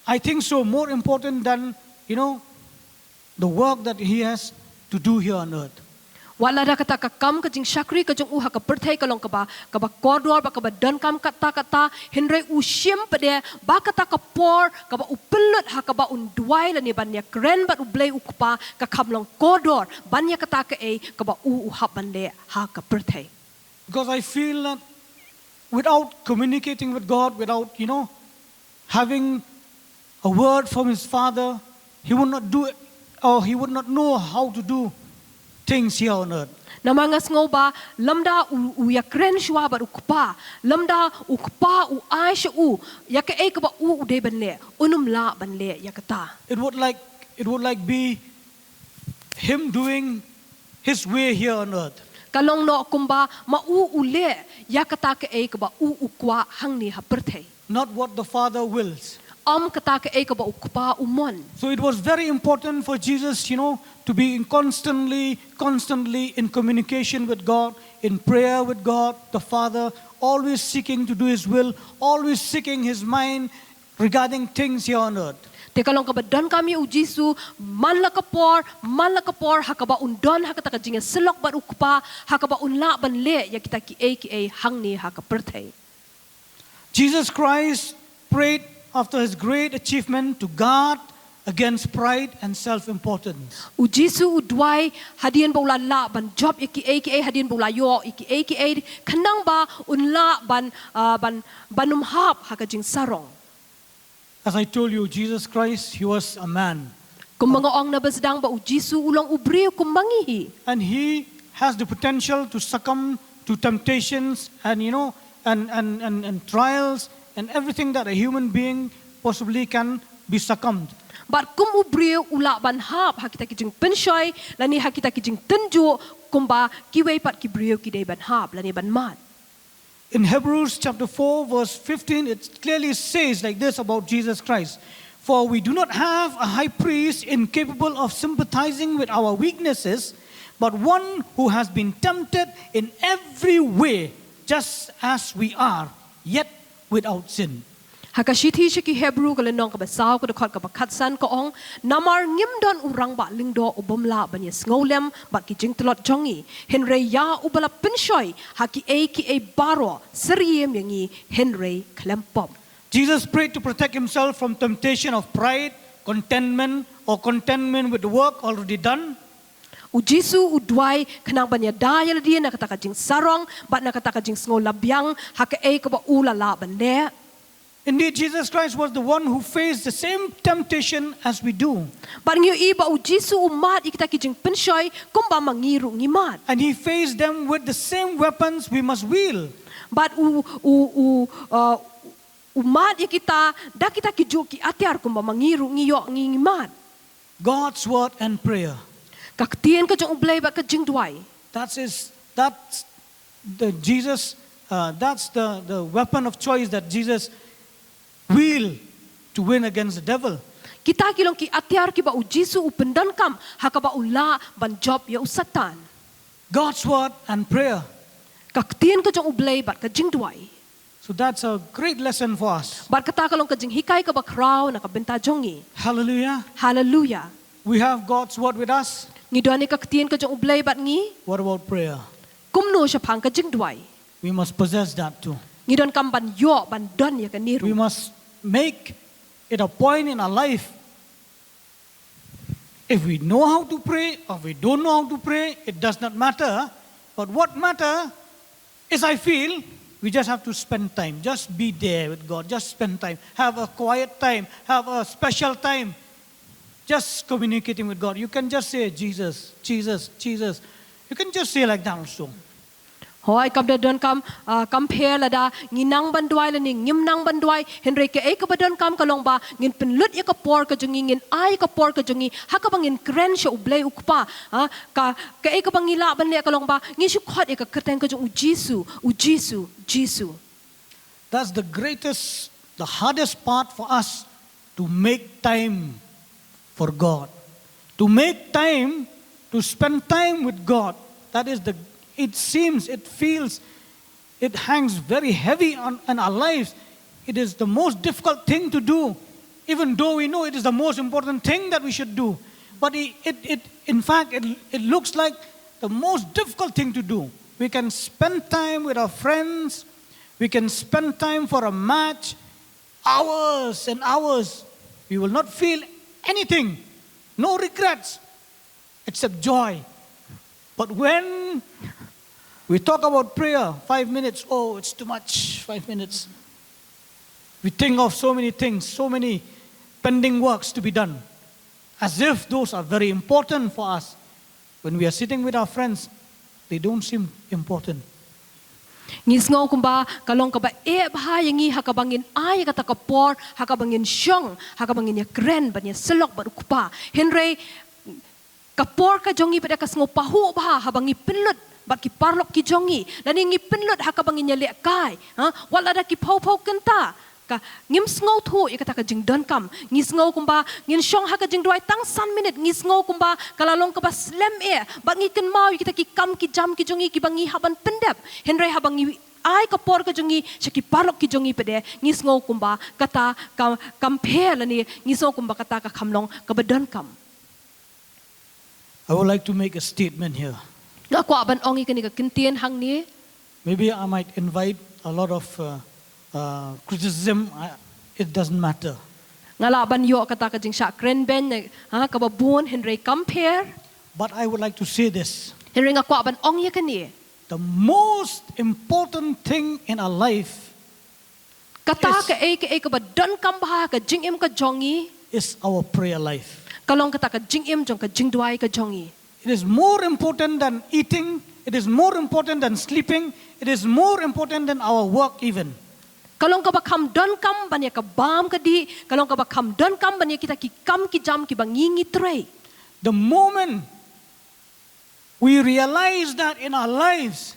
I think so, more important than, the work that he has to do here on earth. Wala da kata ka kam ka jing shakri ka jung uha ka perthai ka long ka ba kodor ba ka ba dan kam kata henry u shim pade ba kata ka por ka ba upelut ha ka ba undwai la ni ban ya kren ba u blai u pa ka kam long kodor ban ya kata ka ka ba u ha ban le ha ka perthai. Because I feel that without communicating with God, without, having a word from his Father, he would not do it, or he would not know how to do things here on earth. Namangas ngo ba lamda u ya kren shwa ba ukpa lamda ukpa u aisha u ya ka ka ba u de ban le unum la ban le ya kata. It would like be him doing his way here on earth. Kalong no kumba ma u le ya kata ka ba u ukwa hang ni ha perthai. Not what the Father wills. Kata ka ba ukpa umon. So it was very important for Jesus, to be constantly in communication with God, in prayer with God, the Father, always seeking to do his will, always seeking his mind regarding things here on earth. Te kalong ka ba don kami u Jisu man la kapor ha ka ba undon ha kata ka jinga selok ba ukpa ha ka ba unla ban le ya kita ki hang ni ha ka perthai. Jesus Christ prayed after his great achievement to guard against pride and self-importance. U Jisu u dwai hadian ba ulan la ban job ki hadian ba ulayo ki kanang ba unla banum hap ha ka jing sarong. As I told you, Jesus Christ, he was a man. Kung mga ong nabasdang ba u Jisu ulang ubri kumbangihi. And he has the potential to succumb to temptations and and trials and everything that a human being possibly can be succumbed. But kum ubriu ula ban hap hakita kijing penshoy lani hakita kijing tenju kumba kiway pat kibriu kidei ban hap lani ban mat. In Hebrews chapter 4 verse 15 it clearly says like this about Jesus Christ. For we do not have a high priest incapable of sympathizing with our weaknesses, but one who has been tempted in every way just as we are, yet without sin. Hakashiti shiki Hebrew kalenong kabasaw ko dakot kabakatsan ko ong namar ngimdon urang ba lingdo ubomla banyes ngolem bat kijing telot jongi Henry ya ubala penshoy haki ki baro seriem yangi Henry klempom. Jesus prayed to protect himself from temptation of pride, contentment with the work already done. U Jisu udway kanang banya dayal dia nakataka jing sarong bat nakataka jing ngolabyang haka ka ba ulala ban le. Indeed, Jesus Christ was the one who faced the same temptation as we do. But ngiyo iba u Jisu umat ikita kijing penshoy kumba mangiru ngimat. And he faced them with the same weapons we must wield. But umat ikita da kita kijuki atiar kumba mangiru ngiyo ngimat. God's word and prayer. Kaktian ka jong ublay ba ka jing duay. That's the weapon of choice that Jesus will to win against the devil. Kita kilong ki atiar ki ba u Jisu upendan kam hakaba ula ban job ya usatan. God's word and prayer. Kaktian ka jong ublay ba ka jing duay. So that's a great lesson for us. Bar kata kalong ka jing hikay ka ba kraw nakabenta jongi. Hallelujah. Hallelujah. We have God's word with us. Ngidwani kaktian ka jong ublay ba ngi. What about prayer? Kumno siya pang ka jing duay. We must possess that too. Ngidon kam ban yo ban don ya ka niru. We must make it a point in our life. If we know how to pray or we don't know how to pray, it does not matter. But what matters is I feel we just have to spend time. Just be there with God. Just spend time. Have a quiet time. Have a special time. Just communicating with God. You can just say, Jesus, Jesus, Jesus. You can just say like that also. Hoy kam da don kam pair la da nginang banduay la ning ngimnang banduay Henry ka ka ba don kam kalong ba ngin penlut ya ka por ka jongi ngin ay ka por ka jongi haka bangin kren sya ublay ukpa ka ka bangila ban le kalong ba ngin syu khot ka kerteng ka jong u Jisu. That's the greatest, the hardest part for us to make time for God. To make time, to spend time with God. That is it seems, it feels, it hangs very heavy on our lives. it is the most difficult thing to do, even though we know it is the most important thing that we should do. But in fact, it looks like the most difficult thing to do. We can spend time with our friends. We can spend time for a match, hours and hours. We will not feel anything, no regrets, except joy. But when we talk about prayer, 5 minutes, oh, it's too much, 5 minutes. We think of so many things, so many pending works to be done, as if those are very important for us. When we are sitting with our friends, they don't seem important. Ngisngaw kumba kalong kaba bhayangi hakabangin ay katakapor hakabangin syong hakabangin ya kren banya selok ba ukpa Henry kapor ka jongi pada kasngo pahu bah habangi penlut bat ki parlok ki jongi dan ingi penlut hakabangin ya lek kai wala da ki pau kenta ka ngim sngo thu ikata ka jing don kam ngisngo kumba ngin syong ha ka jing doi tang san minute ngisngo kumba kalalong ka ba slam ba ngiken mau kita ki kam ki jam ki jongi ki bangi haban pendep Henry habangi ai ka por ka jongi saki parlok ki jongi pede ngisngo kumba kata ka compare lani ngisngo kumba kata ka khamlong ka ba don kam. I would like to make a statement here. Ngakwa ban ongi kani ka kintien hang ni. Maybe I might invite a lot of criticism. It doesn't matter. Ngala ban yo kata ka jing sha kren ben ka ba bun Henry compare. But I would like to say this. Henry ngakwa ban ongi kani. The most important thing in our life Kata ka ka ba don kam ba ka jing im ka jongi is our prayer life. kalong kata ka jing im jong ka jing duai ka jongi. It is more important than eating. It is more important than sleeping. It is more important than our work even. Kalong ka ba kam don kam banya ka bam ka di kalong ka ba kam don kam banya kita ki kam ki jam ki bangingi tray. The moment we realize that in our lives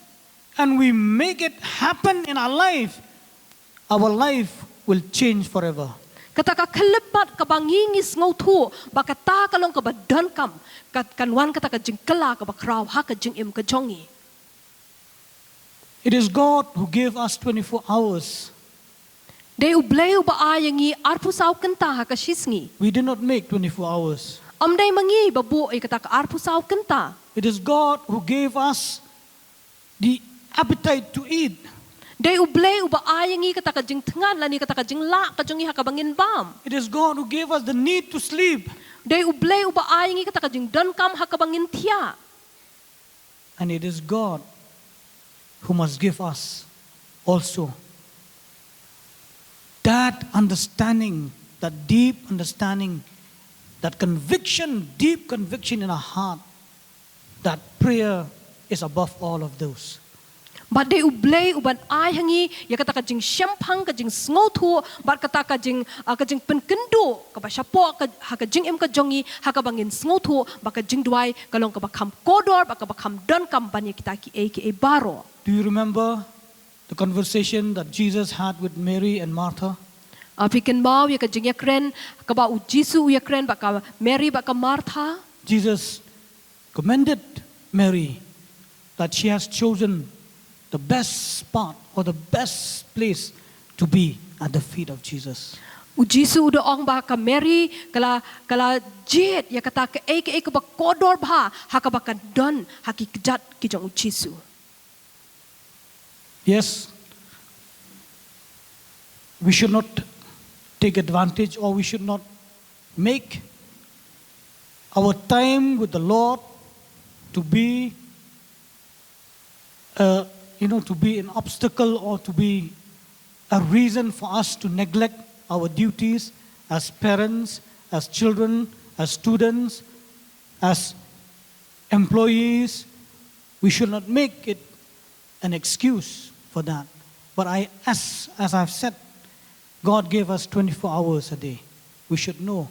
and we make it happen in our life will change forever. Kata ka kelebat ka bangingis ngau thu ba kata kalong ka ba don kam kanwan kata ka jing kala ka ba kraw ha ka jing im ka jongi. It is God who gave us 24 hours. Dei ubleu ba ayangi arpu saw kenta ha ka shisngi. We did not make 24 hours. Amday mangi babu ay kata ka arpu saw kenta. It is God who gave us the appetite to eat. Dei ubleu ba ayangi kata ka jing tengan lani kata ka jing la ka jongi ha ka bangin bam. It is God who gave us the need to sleep. Dei ubleu ba ayangi kata ka jing don kam ha ka bangin tia. And it is God who must give us also that understanding, that deep understanding, that conviction, deep conviction in our heart that prayer is above all of those. But dei ublei uban ayangi ya kata ka jing syampang ka jing sngo thu bat kata ka jing penkendo ka ba syapo ka ha ka jing im ka jongi ha ka bangin sngo thu ba ka jing duai kalong ka ba kham kodor ba ka ba kham don kam banya kita ki baro. Do you remember the conversation that Jesus had with Mary and Martha? Pikin mau ya ka jing ya kren ka ba u Jisu ya kren ba ka Mary ba ka Martha. Jesus commended Mary that she has chosen the best spot or the best place to be at the feet of Jesus. U Jisu udah ong ba ka Mary kala jet ya kata ka ka ba kodor ba ha ka ba ka don ha ki kejat ki jong u Jisu. Yes, we should not take advantage or we should not make our time with the Lord to be to be an obstacle or to be a reason for us to neglect our duties as parents, as children, as students, as employees. We should not make it an excuse for that. But as I've said, God gave us 24 hours a day. We should know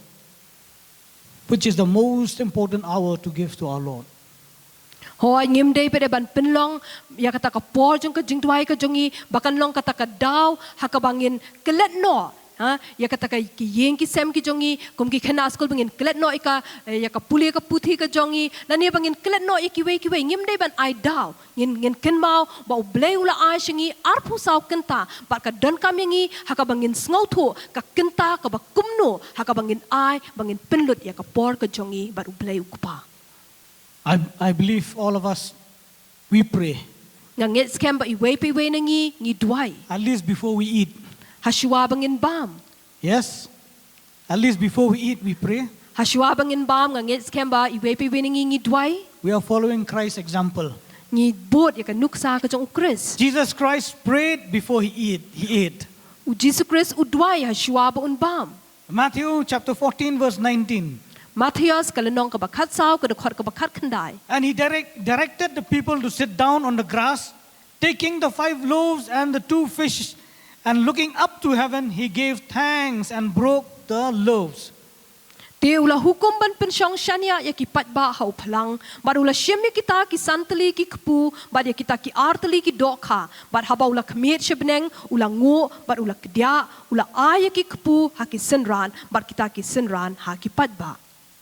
which is the most important hour to give to our Lord. Hoi ngim dei pede ban penlong ya kata ka por jong ka jing tuai ka jongi bakan long kata ka daw ha ka bangin kelet no ha ya kata ka ki yeng ki sem ki jongi kum ki khana skul bangin klet no ika ya ka puli ka puthi ka jongi la ne bangin klet no iki we ngim dei ban ai dau ngin ken mau ba blei ula ai shingi arpu sau kenta ba ka don kam yangi ha ka bangin sngo tho ka kenta ka ba kumno ha ka bangin ai bangin pinlut ya ka por ka jongi ba blei ukupa. I believe all of us, we pray. Nga nget skem ba iwe pe we nangi ngi duai. At least before we eat. Hashua bangin bam. Yes? At least before we eat, we pray. Hashua bangin bam nga nget skem ba iwe pe we nangi ngi duai. We are following Christ's example. Ngi bot ya ka nuksa ka jong Chris. Jesus Christ prayed before he ate. U Jesus Christ u duai hashua ba un bam. Matthew chapter 14 verse 19. Matthias kalanong ka bakat sao ka dakot ka bakat kandai. And he directed the people to sit down on the grass, taking the 5 loaves and the 2 fish, and looking up to heaven, he gave thanks and broke the loaves. Te ula hukum ban pensyong syania ya ki patba hau phalang, bar ula syemya kita ki santali ki kepu, bar ya kita ki artali ki dokha, bar haba ula kmet syebneng, ula ngo, bar ula kedia, ula aya ki kepu ha ki senran, bar kita ki senran ha ki patba.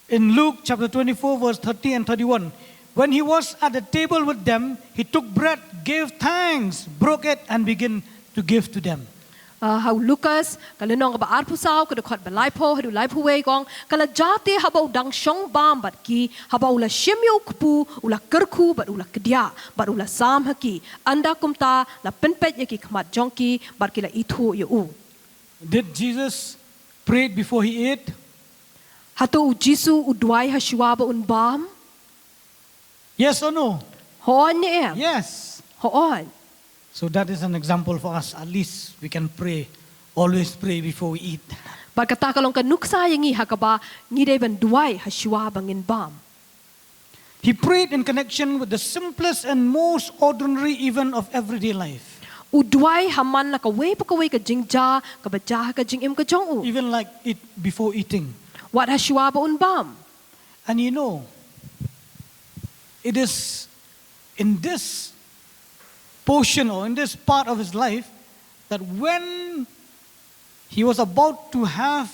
In Luke chapter 24 verse 30 and 31, when he was at the table with them, he took bread, gave thanks, broke it, and began to give to them. Hau Lucas kalanong ka ba arpu sao ka dakot ba laipo hadu laipo we gong kala jate haba udang syong bam bat ki haba ula syemyo kepu ula kerku bat ula kedia bat ula sam haki anda kumta la penpet ya ki khmat jongki bat kila itu ya u. Did Jesus pray before he ate? Hato u Jisu u duai hashua ba un bam? Yes or no? Hoon ni em? Yes. Hoon. So that is an example for us. At least we can pray. Always pray before we eat. Bat kata kalong ka nuksa yangi hakaba ngidai ban duai hashua bangin bam. He prayed in connection with the simplest and most ordinary event of everyday life. U duai haman la ka we pa ka we ka jingja ka baja ka jingim ka jong u. Even like it before eating. Wat hashua ba un bam? And you know, it is in this portion or in this part of his life that when he was about to have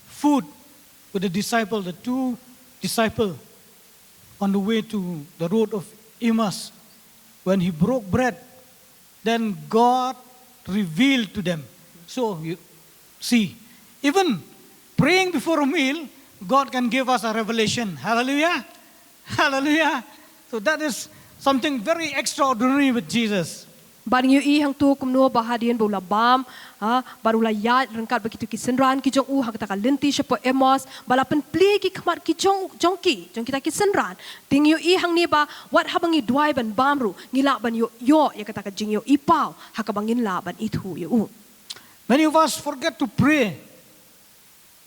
food with the 2 disciples on the way to the road of Emmaus, when he broke bread, then God revealed to them. So you see, even praying before a meal, God can give us a revelation. Hallelujah. Hallelujah. So that is something very extraordinary with Jesus. Baring yu i hang tu kumno bahadian bula bam ha barula ya rangkat begitu ki senran ki jong u hak ta ka lenti sepo Emos balapan pli ki khamat ki jong kita ki senran ting yu i hang ni ba wat habangi duai ban bamru ngila ban yo ya kata ka jing yo i pau hak bangin la ban itu yu u. Many of us forget to pray.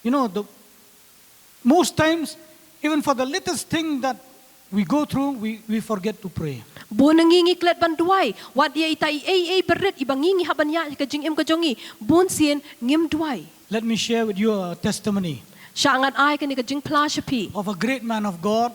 You know, most times, even for the littlest thing that we go through, we forget to pray. Bon nangingi klet ban duai wat ya itai beret ibangingi haban ya ka jing em ka jongi bon sien ngim duai. Let me share with you a testimony Syangan ai ka ni ka jing pla shapi of a great man of God.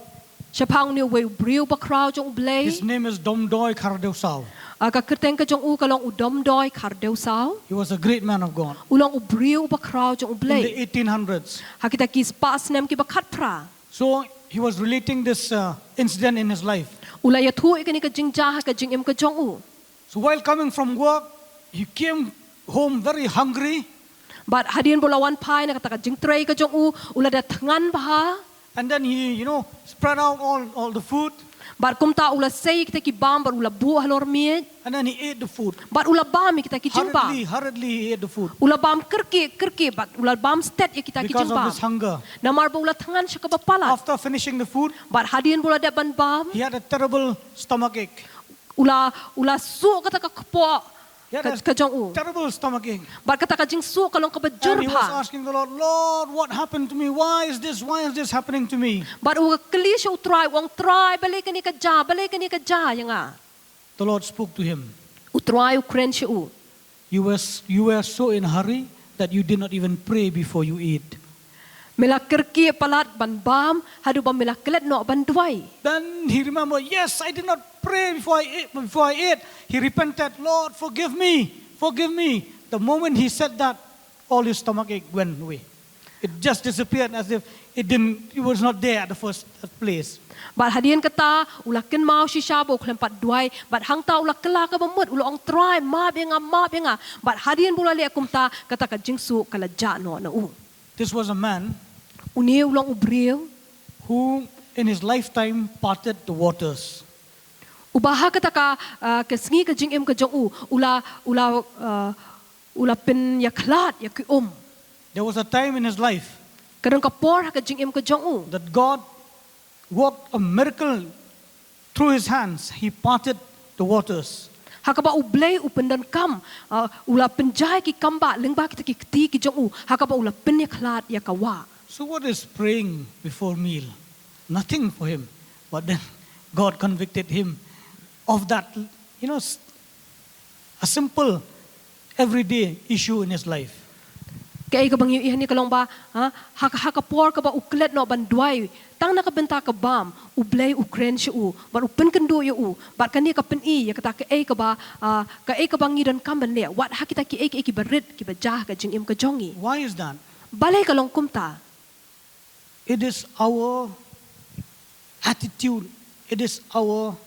Shapang ni we briu ba crowd jong blay. His name is Domdoi Kardosau. Ka kerteng ka jong u kalong udom doi kardeu sao. He was a great man of God. Ulong ubriu ba crowd jong In blay. the 1800s. Hakita kis pas nem ki bakat pra. So he was relating this incident in his life. Ulay atu ikani ka jing jaha ka jing em ka jong u. So while coming from work, he came home very hungry. But hadian bolawan pai na kata ka jing tray ka jong u ulada tangan baha. And then he, spread out all the food. But kumta ula say kita ki bam bar ula buah lor miet. And then he ate the food. But ula bam kita ki jing bam. Hurriedly he ate the food. Ula bam kerke but ula bam stet ya kita ki Because jing of bam. his hunger. Namar ba ula tangan siya ka bapala. After finishing the food, But hadian bola da ban bam. he had a terrible stomachache. Ula su kata ka kepo He had a ka jong u. terrible stomachache. But kata ka jing su kalong ka bajur And he was pa. asking the Lord, Lord, what happened to me? Why is this happening to me? But uga kali siya utray, wang try, balik ka ni ka ja, yang nga. The Lord spoke to him. Utray ukren siya u. You were so in a hurry that you did not even pray before you ate. Mila kerki palat ban bam, hadu ba mila kelet no ban duai. Then he remembered, yes, I did not pray before I ate. He repented, Lord, forgive me. The moment he said that, all his stomachache went away. It just disappeared as if it was not there at the first place. Bat hadian kata ulah ken mau si syabo kelempat duai bat hang ta ulah kela ka bamut ulah ong try ma benga bat hadian bula le kumta kata ka jingsu kala ja no na u. This was a man Uni ulang ubriu who in his lifetime parted the waters. ubaha kata ka kesengi ka jingem ka jong u ula pen ya klat ya ki There was a time in his life kadang ka por ka jingem ka jong u that God worked a miracle through his hands. He parted the waters. hakaba ublay upendan kam ula penjai ki kamba lengba kita ki kti ki jong u hakaba ula pen ya klat ya kawa. So what is praying before meal? Nothing for him. But then God convicted him of that, a simple everyday issue in his life. Kaya ka bang ihan ni kalong ba hakapor ka ba uklet no banduay tang nakabenta ka bam ublay ukren siya bar upen kendo yo bar kani ka pen ya kata ka ba ka bang ngidan kamban le wat hakita ki ki barit ki bajah ka jingim ka jongi. Why is that? Balay kalong kumta. It is our attitude. It is our,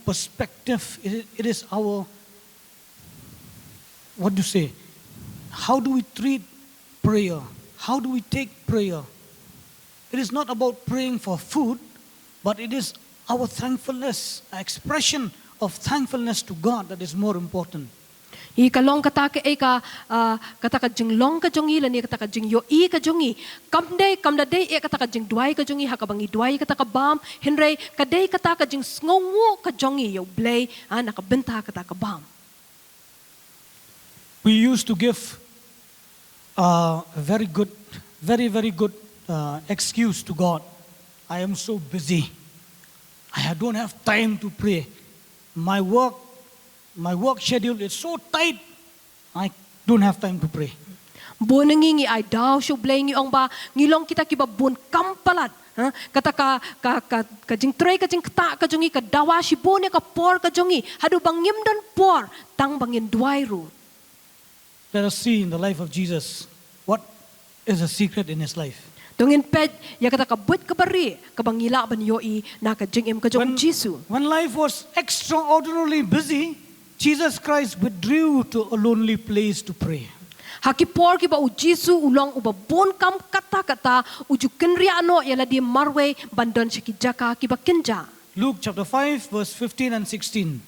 perspective. It is our, what do you say? How do we treat prayer? How do we take prayer? It is not about praying for food, but it is our thankfulness, an expression of thankfulness to God that is more important. I kalong kata kata ka jing long ka jongi lani kata ka jing yo I ka jongi kamda day kata ka jing duai ka jongi hakabangi duai kata ka bam henry kadai kata ka jing sngongo ka jongi yo blay nakabenta kata ka bam. We used to give a very good excuse to God. I am so busy. I don't have time to pray. My work schedule is so tight. I don't have time to pray. Bonangi ay daw siya blay ngi ong ba ngilong kita kiba bon kampalat kata ka jing tray ka jing kta ka jongi ka dawa si bone ka por ka jongi hadu bangim dan por tang bangin duai ru. Let us see in the life of Jesus what is the secret in his life. Tungin ped ya kata ka but ka bari ka bangila ban yo I na ka jingim ka jong Jesu. When life was extraordinarily busy, Jesus Christ withdrew to a lonely place to pray. Hakipor ki ba u Jesu ulong uba bon kam kata uju kenria no yala di marwe bandon shikijaka ki ba kenja. Luke chapter 5 verse 15 and 16.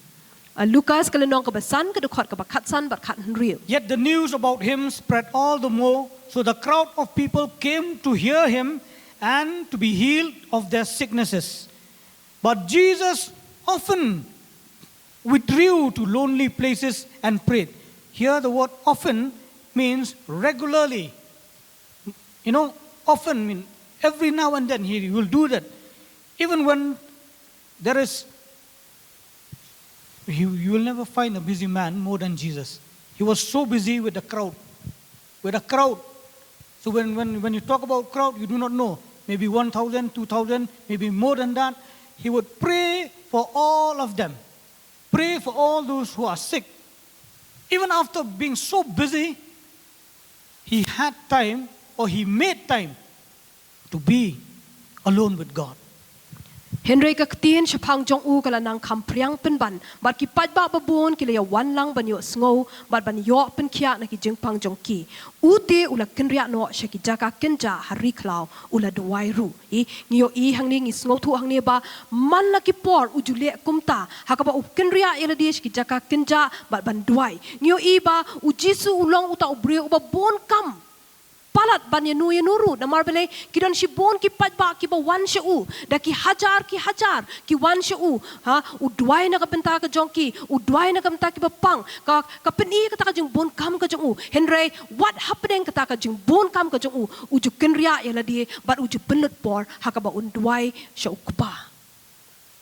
Lucas kalenong kabasan kadukot kabakatsan barkat henriu. Yet the news about him spread all the more, so the crowd of people came to hear him and to be healed of their sicknesses. But Jesus often withdrew to lonely places and prayed. Here the word often means regularly. Often mean every now and then he will do that. Even when there is, you will never find a busy man more than Jesus. He was so busy with the crowd. So when you talk about crowd, you do not know. Maybe 1,000, 2,000, maybe more than that. He would pray for all of them. Pray for all those who are sick. Even after being so busy, he had time or he made time to be alone with God. Henry kaktin siya pang jong u kala nang kampriang penban bat ki padba babon ki leya wan lang banyo sngo bat ban yo pen kya na ki jeng pang jong ki ute ula kenria no siya ki jaka kenja hari klau ula duai ru ngiyo hang ni sngo thu hang ni ba man la ki por ujule kumta hakaba u kenria ila di ki jaka kenja bat ban duai ngiyo ba u Jesu ulong uta ubre uba bon kam palat ban ya nuru na marbele kidon si bon ki padba ki ba wan sha u da ki hajar ki wan sha u u duai na ka benta ka jongki u duai na ka benta ki ba pang ka peni ka ta ka jing bon kam ka jong u Henry what happening ka ta ka jing bon kam ka jong u ju kenria ya la di but u ju penlut por ha ka ba un duai sha u kupa.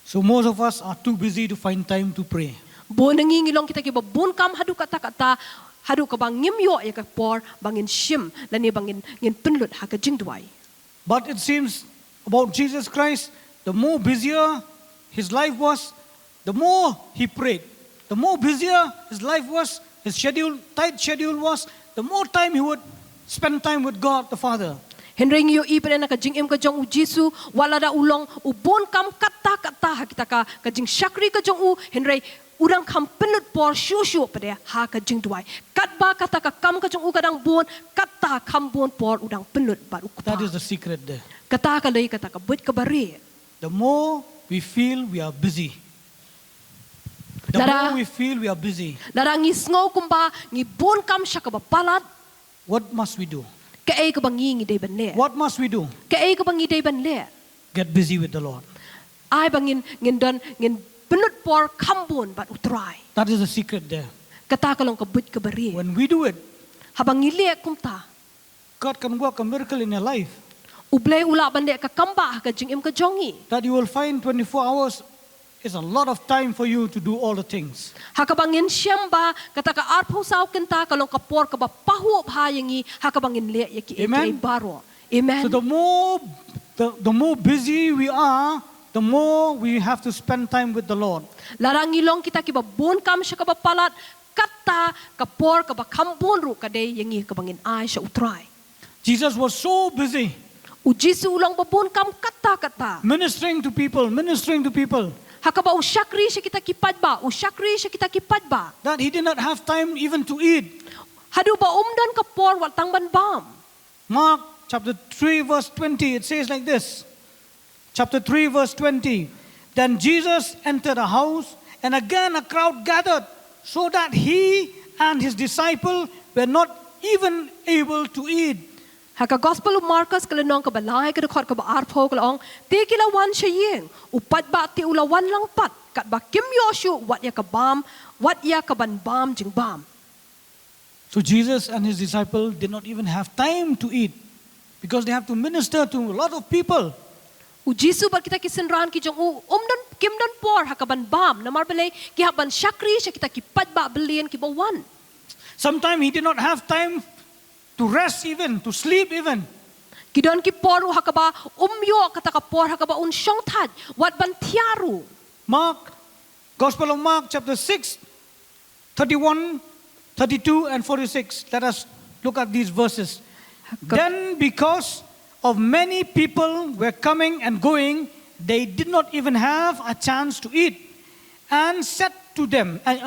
So most of us are too busy to find time to pray. Bon ngilong kita ki ba bon kam hadu kata hadu ka bang ngimyo ya ka por bangin shim lani bangin ngin penlut ha ka jing duai. But it seems about Jesus Christ, the more busier his life was, the more he prayed. The more busier his life was, his tight schedule was, the more time he would spend time with God the Father. Henry ngiyo ipan na kajing em kajong u Jisu wala da ulong u bon kam kata hakita ka kajing syakri kajong u Henry urang kam penut por syu pada ha kajing duai kat ba kata ka kam kajong u kadang bon kata kam bon por udang penut bat u That is the secret there. kata ka lay kata ka but ka bari The more we feel we are busy, the Lara- more we feel we are busy, larang ngi sngo kumba ngi bon kam sya ka ba palat what must we do? ka ay ka bangi ngi day ban le What must we do? ka ay ka bangi day ban le Get busy with the Lord. ay bangin ngin don ngin penut por kam bon bat utrai That is the secret there. kata ka long ka but ka bari When we do it, habang ngili kumta God can work a miracle in your life. ublay ula bande ka kamba ka jing im ka jongi That you will find 24 hours is a lot of time for you to do all the things. hakabangin siyamba kata ka arpo saw kenta kalong kapor ka ba pahu bhayangi hakabangin le yaki Amen. baro amen So the more busy we are, the more we have to spend time with the Lord. larang ilong kita kiba bon kam siya ka ba palat kata kapor ka ba kambon ru kaday yangi kabangin ay siya utray Jesus was so busy ujisu ulang ba bon kam kata ministering to people, hakaba usyakri siya kita kipad ba that he did not have time even to eat. hadu ba umdan kapor wat tang ban bam Mark chapter 3 verse 20, it says like this. Chapter 3 verse 20. Then Jesus entered a house, and again a crowd gathered, so that he and his disciple were not even able to eat. Haka gospel of Marcus kalanong kabalay kadakot ka ba arpo kalong ti kilawan siya yeng upat ba ti ulawan lang pat kat ba kim yoshu wat ya kabam wat ya kaban bam jing bam. So Jesus and his disciple did not even have time to eat because they have to minister to a lot of people. U Jisu ba kita kisenran ki jong u umdan kim dan por hakaban bam namar balay ki haban syakri siya kita kipat ba belian ki bawan. Sometimes he did not have time to rest even, to sleep even. Kidon ki poru hakaba umyo kata ka por hakaba un syong tad wat ban tiaru. Mark, Gospel of Mark chapter 6, 31, 32 and 46. Let us look at these verses. Then because of many people were coming and going, they did not even have a chance to eat. And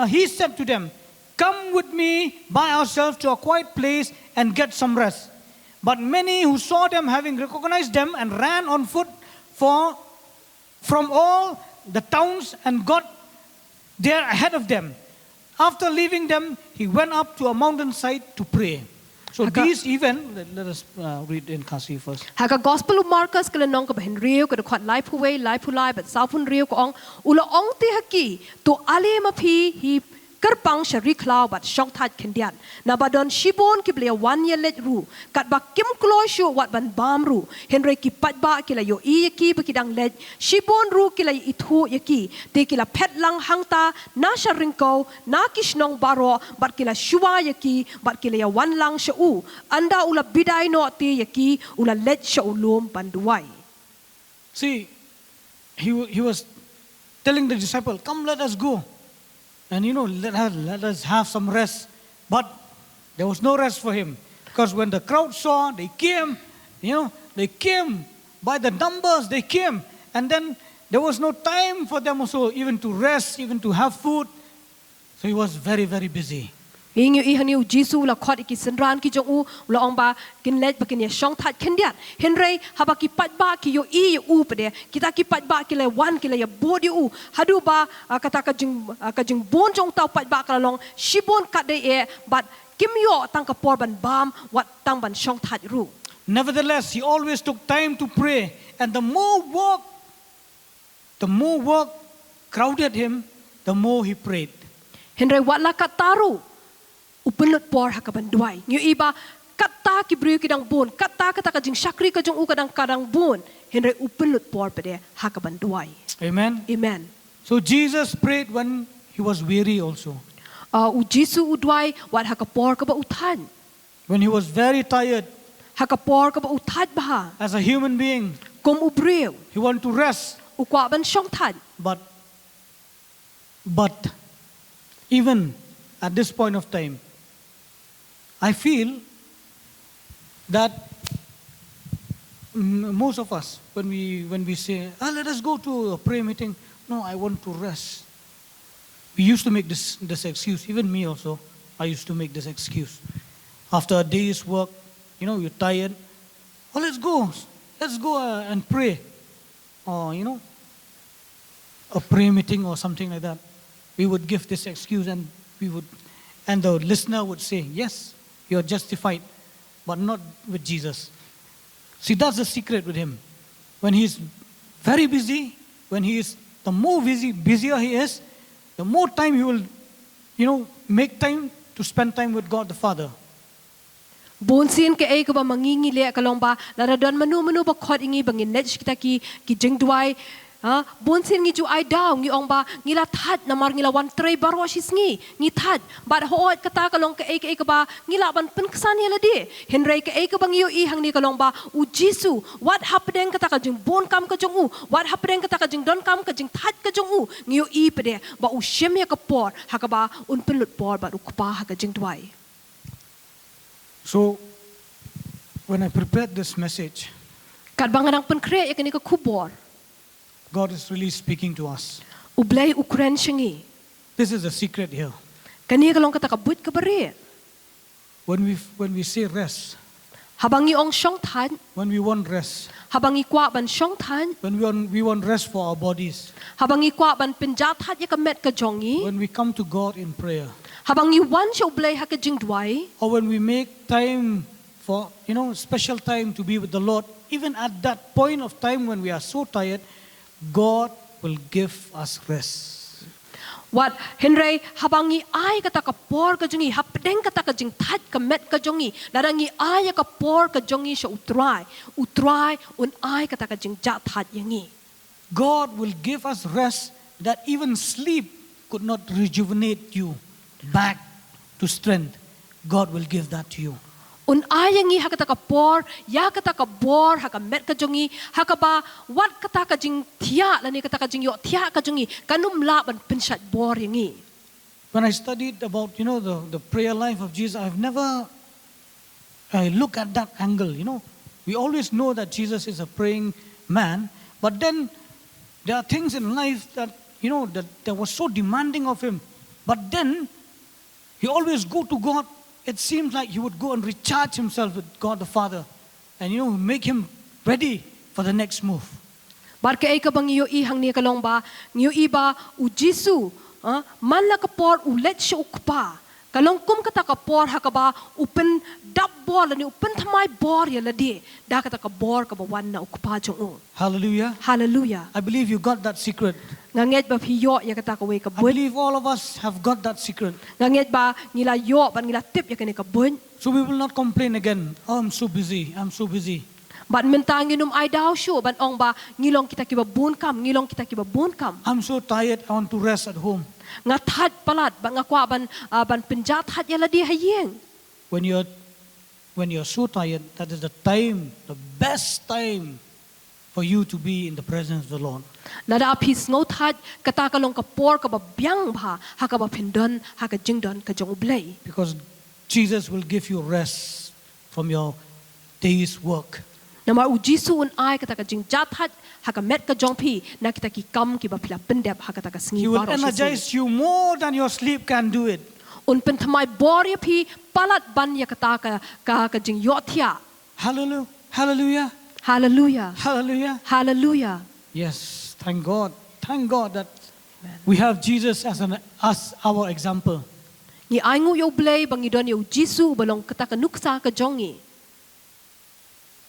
he said to them, come with me by ourselves to a quiet place and get some rest. But many who saw them, having recognized them, and ran on foot from all the towns and got there ahead of them. After leaving them, he went up to a mountainside to pray. So these even, let us read in Kasi first. Haka gospel of Marcus kalanong kabahin riyo kadakot life away life hulay but saupun riyo ko ong ula ong ti haki to ali mapi hi kerpang syari klau bat syong tad kendian na badon shibon kiblia wan ye let ru kat ba kim klosyo wat ban bam ru henry ki pat ba kila yo i ki bakidang let shibon ru kila ithu yaki te kila pet lang hangta na sharingko na kisnong baro bat kila shua yaki bat kila ya wan lang sya u anda ula biday no ti yaki ula let sya ulum banduai. See, he was telling the disciple, come let us go. And let us have some rest. But there was no rest for him. Because when the crowd saw, they came, they came by the numbers, they came. And then there was no time for them also even to rest, even to have food. So he was very, very busy. Inyo ihani u Jisu la khot iki senran ki jong u la ong ba kin let ba kin ya shong that kendiat henry haba ki pat ba ki yo i u pade kita ki pat ba ki le wan ki le ya bodi u hadu ba kata ka jing bon jong tau pat ba ka long shibon kat de e but kim yo tang ka por ban bam wat tang ban shong that ru. Nevertheless, he always took time to pray. And the more work crowded him, the more he prayed. Henry wat la kataru upenlut por hakaban duai nyu iba kata ki brio ki dang bon kata ka jing syakri ka jong u kadang bon Henry upenlut por pade hakaban duai. Amen. Amen. So Jesus prayed when he was weary also. U Jisu u duai wat hakapor ka ba utan. When he was very tired Hakapor ka ba utat ba as a human being, kom u brio he wanted to rest. u kwa ban syong tan. But even at this point of time, I feel that most of us, when we say, let us go to a prayer meeting, no, I want to rest. We used to make this excuse. Even me also, I used to make this excuse. After a day's work, you're tired. Oh, let's go and pray. Or, a prayer meeting or something like that. We would give this excuse and the listener would say, yes, you're justified, but not with Jesus. See, that's the secret with him. When he's very busy, the more busier he is, the more time he will, make time to spend time with God the Father. Bonsin ke ay ko ba mangingi le kalong ba naradon manu ba khot ingi bangin net kita ki jengduai bonsin ngi ju ai daw ngi ong ba ngila that namar ngila wan tray baro sis ngi that ba hoot kata kalong ke ay ko ba ngila ban penksan yela di henry ke ay ko bang yu i hang ni kalong ba u jisu what happened kata ka jeng bon kam ka jong u what happened kata ka jeng don kam ka jeng that ka jong u ngi yu i pede ba u shem ya ka por ha ka ba un pelut por ba u pa ha ka jeng duai. So, when I prepared this message, kadbangan ang penkre ya kini ka kubor God is really speaking to us. ublay ukren shingi This is the secret here. kani kalong kata kabut ka bari When we say rest, habang iong syong tan when we want rest, habang ikwa ban syong tan when we want rest for our bodies, habang ikwa ban pinjat hat ya kamet ka jongi when we come to God in prayer, habang iwan siya ublay ha ka jingdway or when we make time for, special time to be with the Lord, even at that point of time when we are so tired, God will give us rest. What Henry habang i ay kata ka por ka jongi hapdeng kata ka jing that ka met ka jongi narang i ay ka por ka jongi siya utray un ay kata ka jing jat hat yangi. God will give us rest that even sleep could not rejuvenate you back to strength. God will give that to you. Un ayangi hakata ka por, ya kata ka bor, haka met ka jongi, haka ba, wat kata ka jing tia, lani kata ka jing yo tia ka jongi, kanum laban pinshat bor yangi. When I studied about, the prayer life of Jesus, I look at that angle, We always know that Jesus is a praying man, but then there are things in life that, that were so demanding of him. But then, he always go to God. It seems like he would go and recharge himself with God the Father and, make him ready for the next move. Bar ka ay ka bang iyo ihang ni kalong ba, niyo iba u Jisu, man la ka por ulet siya ukpa. Kalong kum kata ka por haka ba upen dap bor lani upen thamay bor ya ladi. Da kata ka bor ka ba wan na ukpa jong u. Hallelujah. Hallelujah. I believe you got that secret. Nganget ba hiyo ya kata ka way ka I bun. believe all of us have got that secret. Nganget ba ngila yo ban ngila tip ya kani ka bun. So we will not complain again. Oh, I'm so busy. Ban mentang nginum ay daw syo ban ong ba ngilong kita kiba bun kam. I'm so tired. I want to rest at home. Nga that palat ba nga kwa ban pinjat hat ya ladi hayeng. When you're so tired, that is the best time for you to be in the presence of the Lord. Nada pis ngot hat kata kalong ka por ka ba biang ba ha ka ba pindon ha ka jingdon ka jong ublay. Because Jesus will give you rest from your day's work. Nama u Jisu un ai kata ka jing jat hat ha ka met ka jong pi na kita ki kam ki ba pila pendep ha kata ka He sngi will baro. energize you more than your sleep can do it. Un pen thamai bor ya pi palat ban ya kata ka jing yotia. Hallelujah. Hallelujah. Hallelujah. Hallelujah. Hallelujah. Yes. Thank God. Thank God that we have Jesus as our example. Ni ai ngu yo blay bang idon yo Jisu balong kata ka nuksa ka jongi.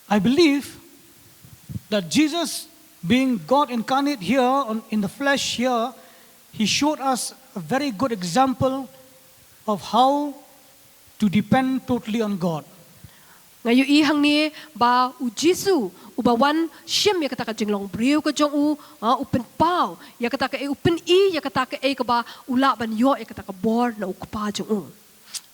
I believe that Jesus, being God incarnate here in the flesh here, he showed us a very good example of how to depend totally on God. Ngayon ihang ni ba u Jisu ubawan siyem ya kata ka jinglong briu ka jong u upen pau ya kata ka upen ya kata ka ka ba ula ban yo ya kata ka bor na ukpa jong u.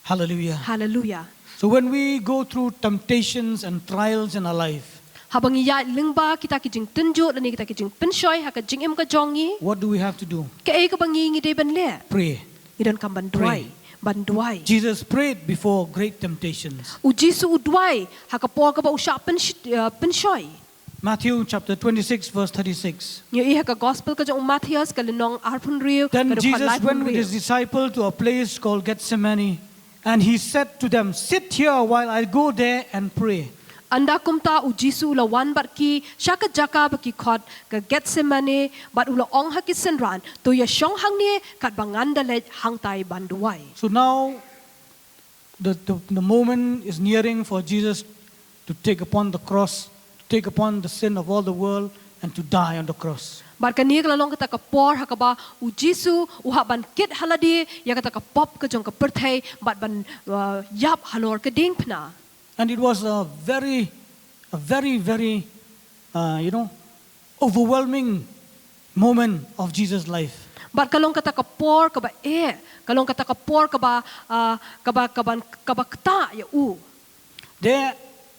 Hallelujah. Hallelujah. So when we go through temptations and trials in our life, Habang iya lingba kita ki jing tunjuk dan kita ki jing penshoy ha ka jing em ka jongi what do we have to do? ka ka bangi ngi de ban le Pray. idon kam ban dry ban duai. Jesus prayed before great temptations. U Jesu u duai hakapor ka ba usha penshoi. Matthew chapter 26, verse 36. Nyo iha ka gospel ka jong Matthias ka linong arpun riu. Then Jesus went with his disciple to a place called Gethsemane, and he said to them, "Sit here while I go there and pray." Anda kumta u Jesu ula wan bat ki shaka jaka ba ki khot ka Gethsemane bat ula ong ha ki senran to ya shong hang ni kat banganda le hang tai ban duai. So now the moment is nearing for Jesus to take upon the cross, to take upon the sin of all the world, and to die on the cross. Bar ka niya lalong kata ka por hakaba u Jesu u ha ban kit haladi ya kata ka pop ka jong ka perthai bat ban yap halor ka ding pna. And it was a very, overwhelming moment of Jesus' life. Bar kalong kata ka por ka ba kalong kata ka por ka ba kta ya u. There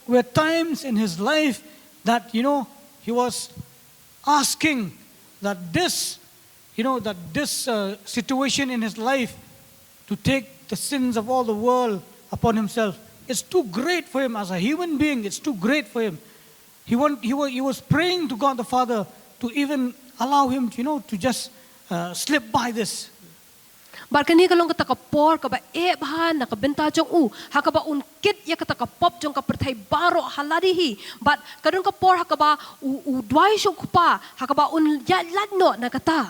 were times in his life that, he was asking that this situation in his life to take the sins of all the world upon himself, it's too great for him as a human being. It's too great for him. He was praying to God the Father to even allow him, to just slip by this. Bar kani kalong kata ka por ka ba bhan na ka benta jong u hakaba un kit ya kata ka pop jong ka perthai baro haladihi but kadun ka por hakaba u dwai shok pa hakaba un ya ladno na kata.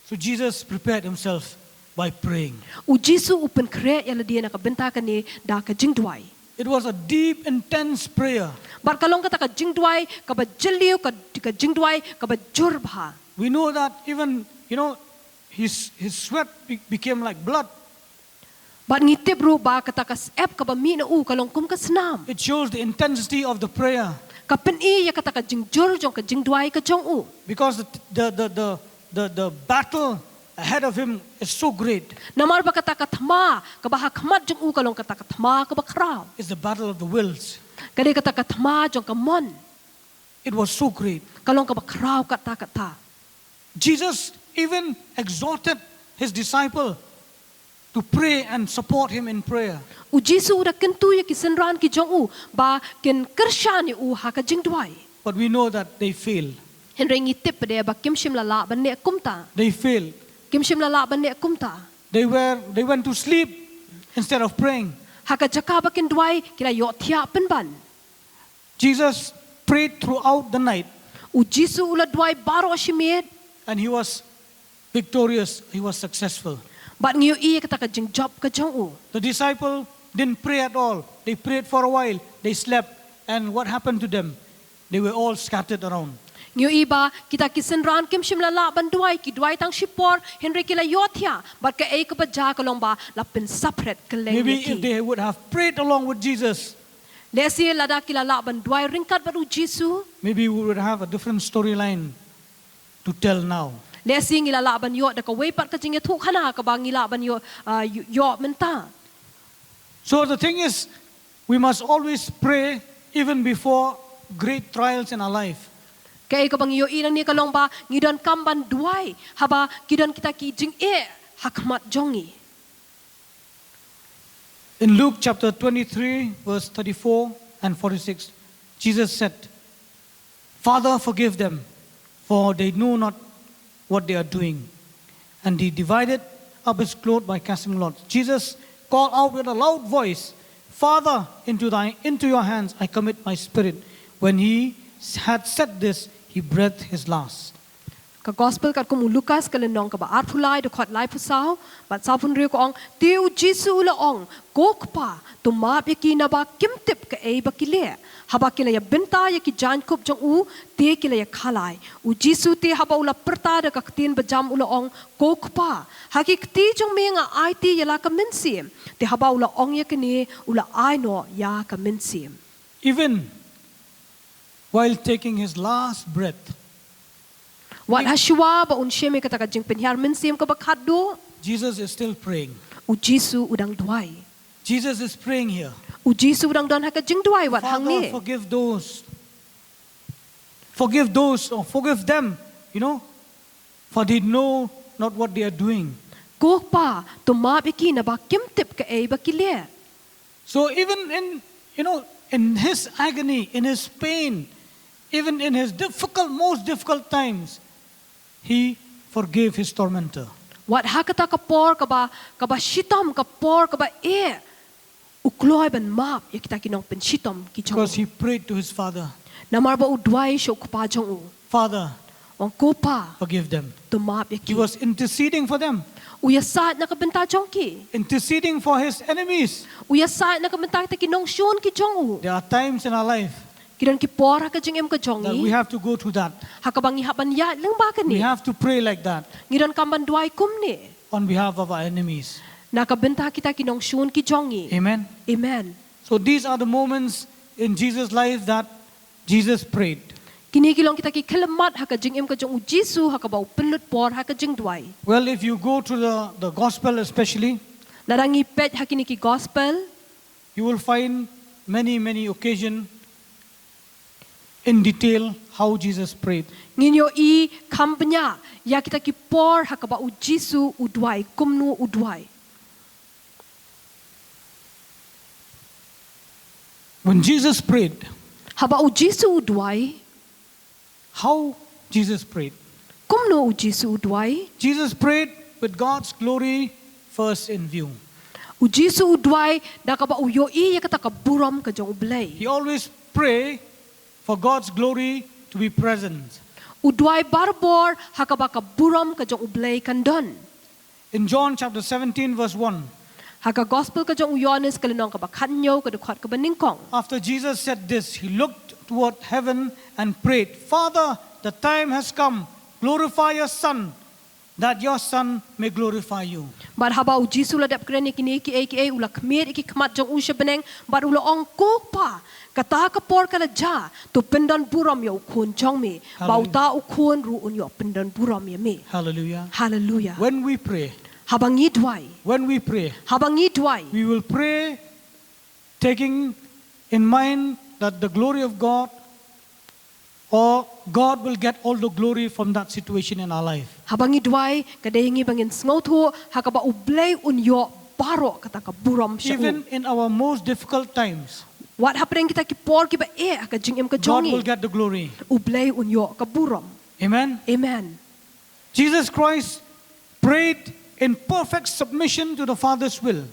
So Jesus prepared himself by praying. U Jesu upen kre ya ladia na ka benta kani da ka jing dwai. It was a deep, intense prayer. Bar kalong kata ka jing dwai ka ba jeliu ka jing dwai ka ba jur bha. We know that even, his sweat became like blood. But ngitip ru ba kata ka ep ka ba mi na u kalong kum ka snam. It shows the intensity of the prayer. Ka pen ya kata ka jing jur jong ka jing dwai ka jong u. Because the battle ahead of him is so great. Namar ba kata ka thma ka ba hakmat jong u kalong kata ka thma ka ba kraw. It's the battle of the wills. Kadi kata ka thma jong ka mon. It was so great. Kalong ka ba kraw kata. Jesus even exhorted his disciple to pray and support him in prayer. U Jesu da kentu ya kisenran ki jong u ba ken kershan u ha ka jing dwai. But we know that they failed. Henry ngitip pa de ba kimshim lala ban ne kumta. They failed. Kimshim lala ban ne kumta. They went to sleep instead of praying. Ha ka jaka ba ken dwai kila yo thia pen ban. Jesus prayed throughout the night. U Jesu ula dwai baro shimet. And he was victorious. He was successful. But ngiu I kata ka jing job ka jong u. The disciple didn't pray at all. They prayed for a while. They slept. And what happened to them? They were all scattered around. Ngiu iba kita kisenran kimshim lala ban dwai ki dwai tang shipor Henry kila yo thia but ka ka ba ja kalong ba la pen separate keleng Maybe if they would have prayed along with Jesus, Lesi lada kila la ban dwai ringkat baru Jesu. maybe we would have a different storyline to tell now. Lesi ngila la ban yo da ka wei pat ka jing thuk hana ka ba ngila ban yo yo menta. So the thing is, we must always pray even before great trials in our life. Kay ka bang yo inang ni kalong ba ngidon kamban dwai haba kidon kita ki jing hakmat jongi. In Luke chapter 23, verse 34 and 46, Jesus said, "Father, forgive them, for they know not what they are doing." And he divided up his clothes by casting lots. Jesus called out with a loud voice, "Father, into your hands I commit my spirit." When he had said this, he breathed his last. Ka gospel kat ko Lukas ka lenong ka ba arthulai de khot lai pusao bat sa pun ri ko ong tiu Jesu la ong gok pa tu ma pe ki na ba kim tip ka ba kile haba kila ya benta ya ki jan kop jong u te kila ya khalai u Jesu te haba ula perta de ka tin ba jam ula ong gok pa hakik ti jong me nga ai ti ya la ka mensim te haba ula ong ya kini ula ai no ya ka mensim. Even while taking his last breath, Wat haswa ba unsheme kata ka jing penhyar mensim ka ba khaddo Jesus is still praying. u Jesu udang duai. Jesus is praying here. U Jesu udang don ha ka jing duai wat hang Father, ni. forgive those, or forgive them, for they know not what they are doing. gok pa to map iki na ba kim tip ka ba kile. So even in his agony, in his pain, even in his most difficult times, he forgave his tormentor. Wat hakata ka por ka ba shitom ka por ka ba ukloy ban map ya kita kinong pen shitom ki chong. Because he prayed to his father, Namar ba udway siya ukpa jong Father, Wang ko pa forgive them. to map ya He ki. was interceding for them, Uyasat na kabenta jong ki. interceding for his enemies. Uyasat na kabenta kita kinong shun ki jong There are times in our life Kidan ki por ha ka jing em ka jong that we have to go through that. Hakabang ihaban ya lang ba ka We ni. have to pray like that Ngidan kamban duay kum ni. on behalf of our enemies. Nakabenta kita kinong shun ki jong Amen. Amen. So these are the moments in Jesus' life that Jesus prayed. Kinikilong kita ki kelamat ha ka jing em ka jong Jisu ha ka ba penlut por ha ka jing duay. Well, if you go to the gospel especially, Narangi pet ha kini ki gospel. you will find many occasions in detail how Jesus prayed. Nginyo I kampanya ya kita ki por ha ka ba Jisu udway kumnu udway. When Jesus prayed, Haba Jisu udway how Jesus prayed? kumnu Jisu udway. Jesus prayed with God's glory first in view. Jisu udway da ka ba yo I ya kata ka buram ka jong ublay. He always pray for God's glory to be present. Udway barbor ha ka ba ka buram ka jong ublay kandon. In John chapter 17 verse 1, Haka gospel ka jong Yohanes kalinong ka ba kanyo ka dukhat ka ba ningkong. after Jesus said this, he looked toward heaven and prayed, Father, the time has come. Glorify your Son, that your Son may glorify you. Bar haba Jisu la dap kreni kini ki ula kmer iki kmat jong usha beneng bar ula ong kok pa kata ka por kala ja to pendan buram yo kun jong me bauta ukun ru un yo pendan buram ya me. Hallelujah. Hallelujah. When we pray, Habang idway. Habang idway. we will pray taking in mind that the glory of God, or God will get all the glory from that situation in our life. Habang idway kadayengi bangin sngoto hakaba ublay unyo baro kata ka buram siya. Even in our most difficult times, What happening kita ki por ki ba ka jingem ka God will jongi. get the glory. Ublay unyo ka buram. Amen. Amen. Jesus Christ prayed in perfect submission to the Father's will.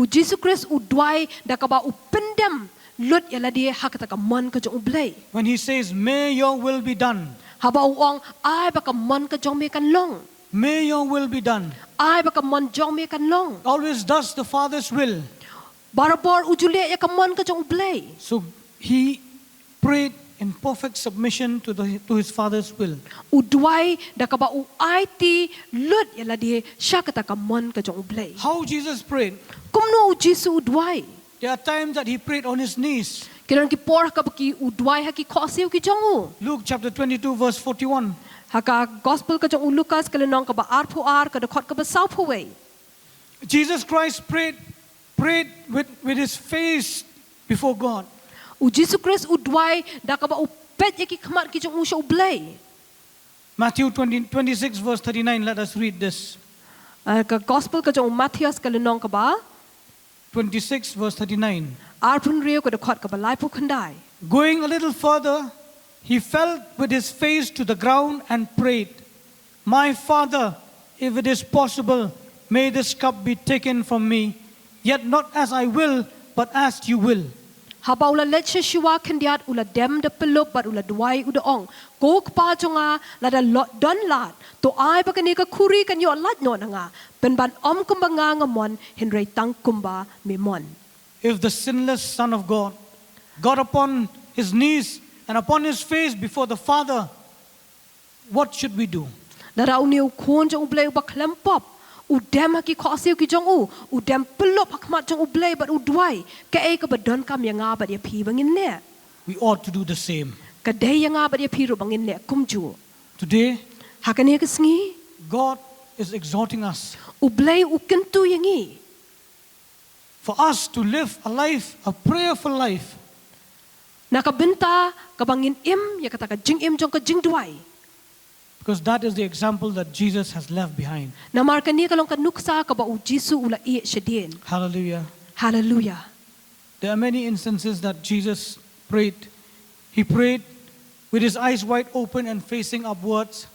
Jesus Christ udway da ka ba upendam lut yala dia hakata ka man ka jong ublay. When he says, may your will be done. Haba uong ay baka man ka jong me kan long. May your will be done. Ay baka man jong me kan long. Always does the Father's will. Barabor ujule ya ka man ka jong ublay. So he prayed in perfect submission to his Father's will. Udway da ka ba uaiti lut yala dia siya kata ka man ka jong ublay. How Jesus prayed? Kumno Jesus udway. There are times that he prayed on his knees. Kiran ki por ka ba ki udway ha ki khosiu ki jongu. Luke chapter 22 verse 41. Haka gospel ka jong Lucas kalenong ka ba arpu ar ka dakot ka ba saupu way. Jesus Christ prayed with his face before God. Jesus Christ udway da ka ba upet ya ki khamat ki jong usha ublay. Matthew 26 verse 39. Let us read this. Ka gospel ka jong Matthias kalenong ka ba 26 verse 39. arpun rio ka dakot ka ba lai pu khandai. Going a little further, he fell with his face to the ground and prayed, My Father, if it is possible, may this cup be taken from me, yet not as I will, but as you will. Haba ula let siya siwa kandiat ula dem da peluk bat ula duway udaong. Kok pa jonga la da don lat. To ay ba kani ka kuri kanyo lat no na nga. Penban kumba nga nga mon henry tang kumba mi mon. If the sinless Son of God got upon his knees and upon his face before the Father, what should we do? Lara uni ukon jong ublay ubak lempop. Udem haki khosiu ki jong udem peluk hakmat jong ublay bat udway. Ka ka ba don kam yang nga ba dia pi bangin le. We ought to do the same. Ka day yang nga ba dia pi ro bangin le kumju. Today, Hakani ka sngi God is exhorting us ublay ukentu yangi. for us to live a prayerful life. Nakabenta kabangin im ya kata ka jing im jong ka jing duay. Because that is the example that Jesus has left behind. Namar kani kalong kanuksa ka ba u Jisu ula i shadien. Hallelujah. Hallelujah. There are many instances that Jesus prayed. He prayed with his eyes wide open and facing upwards.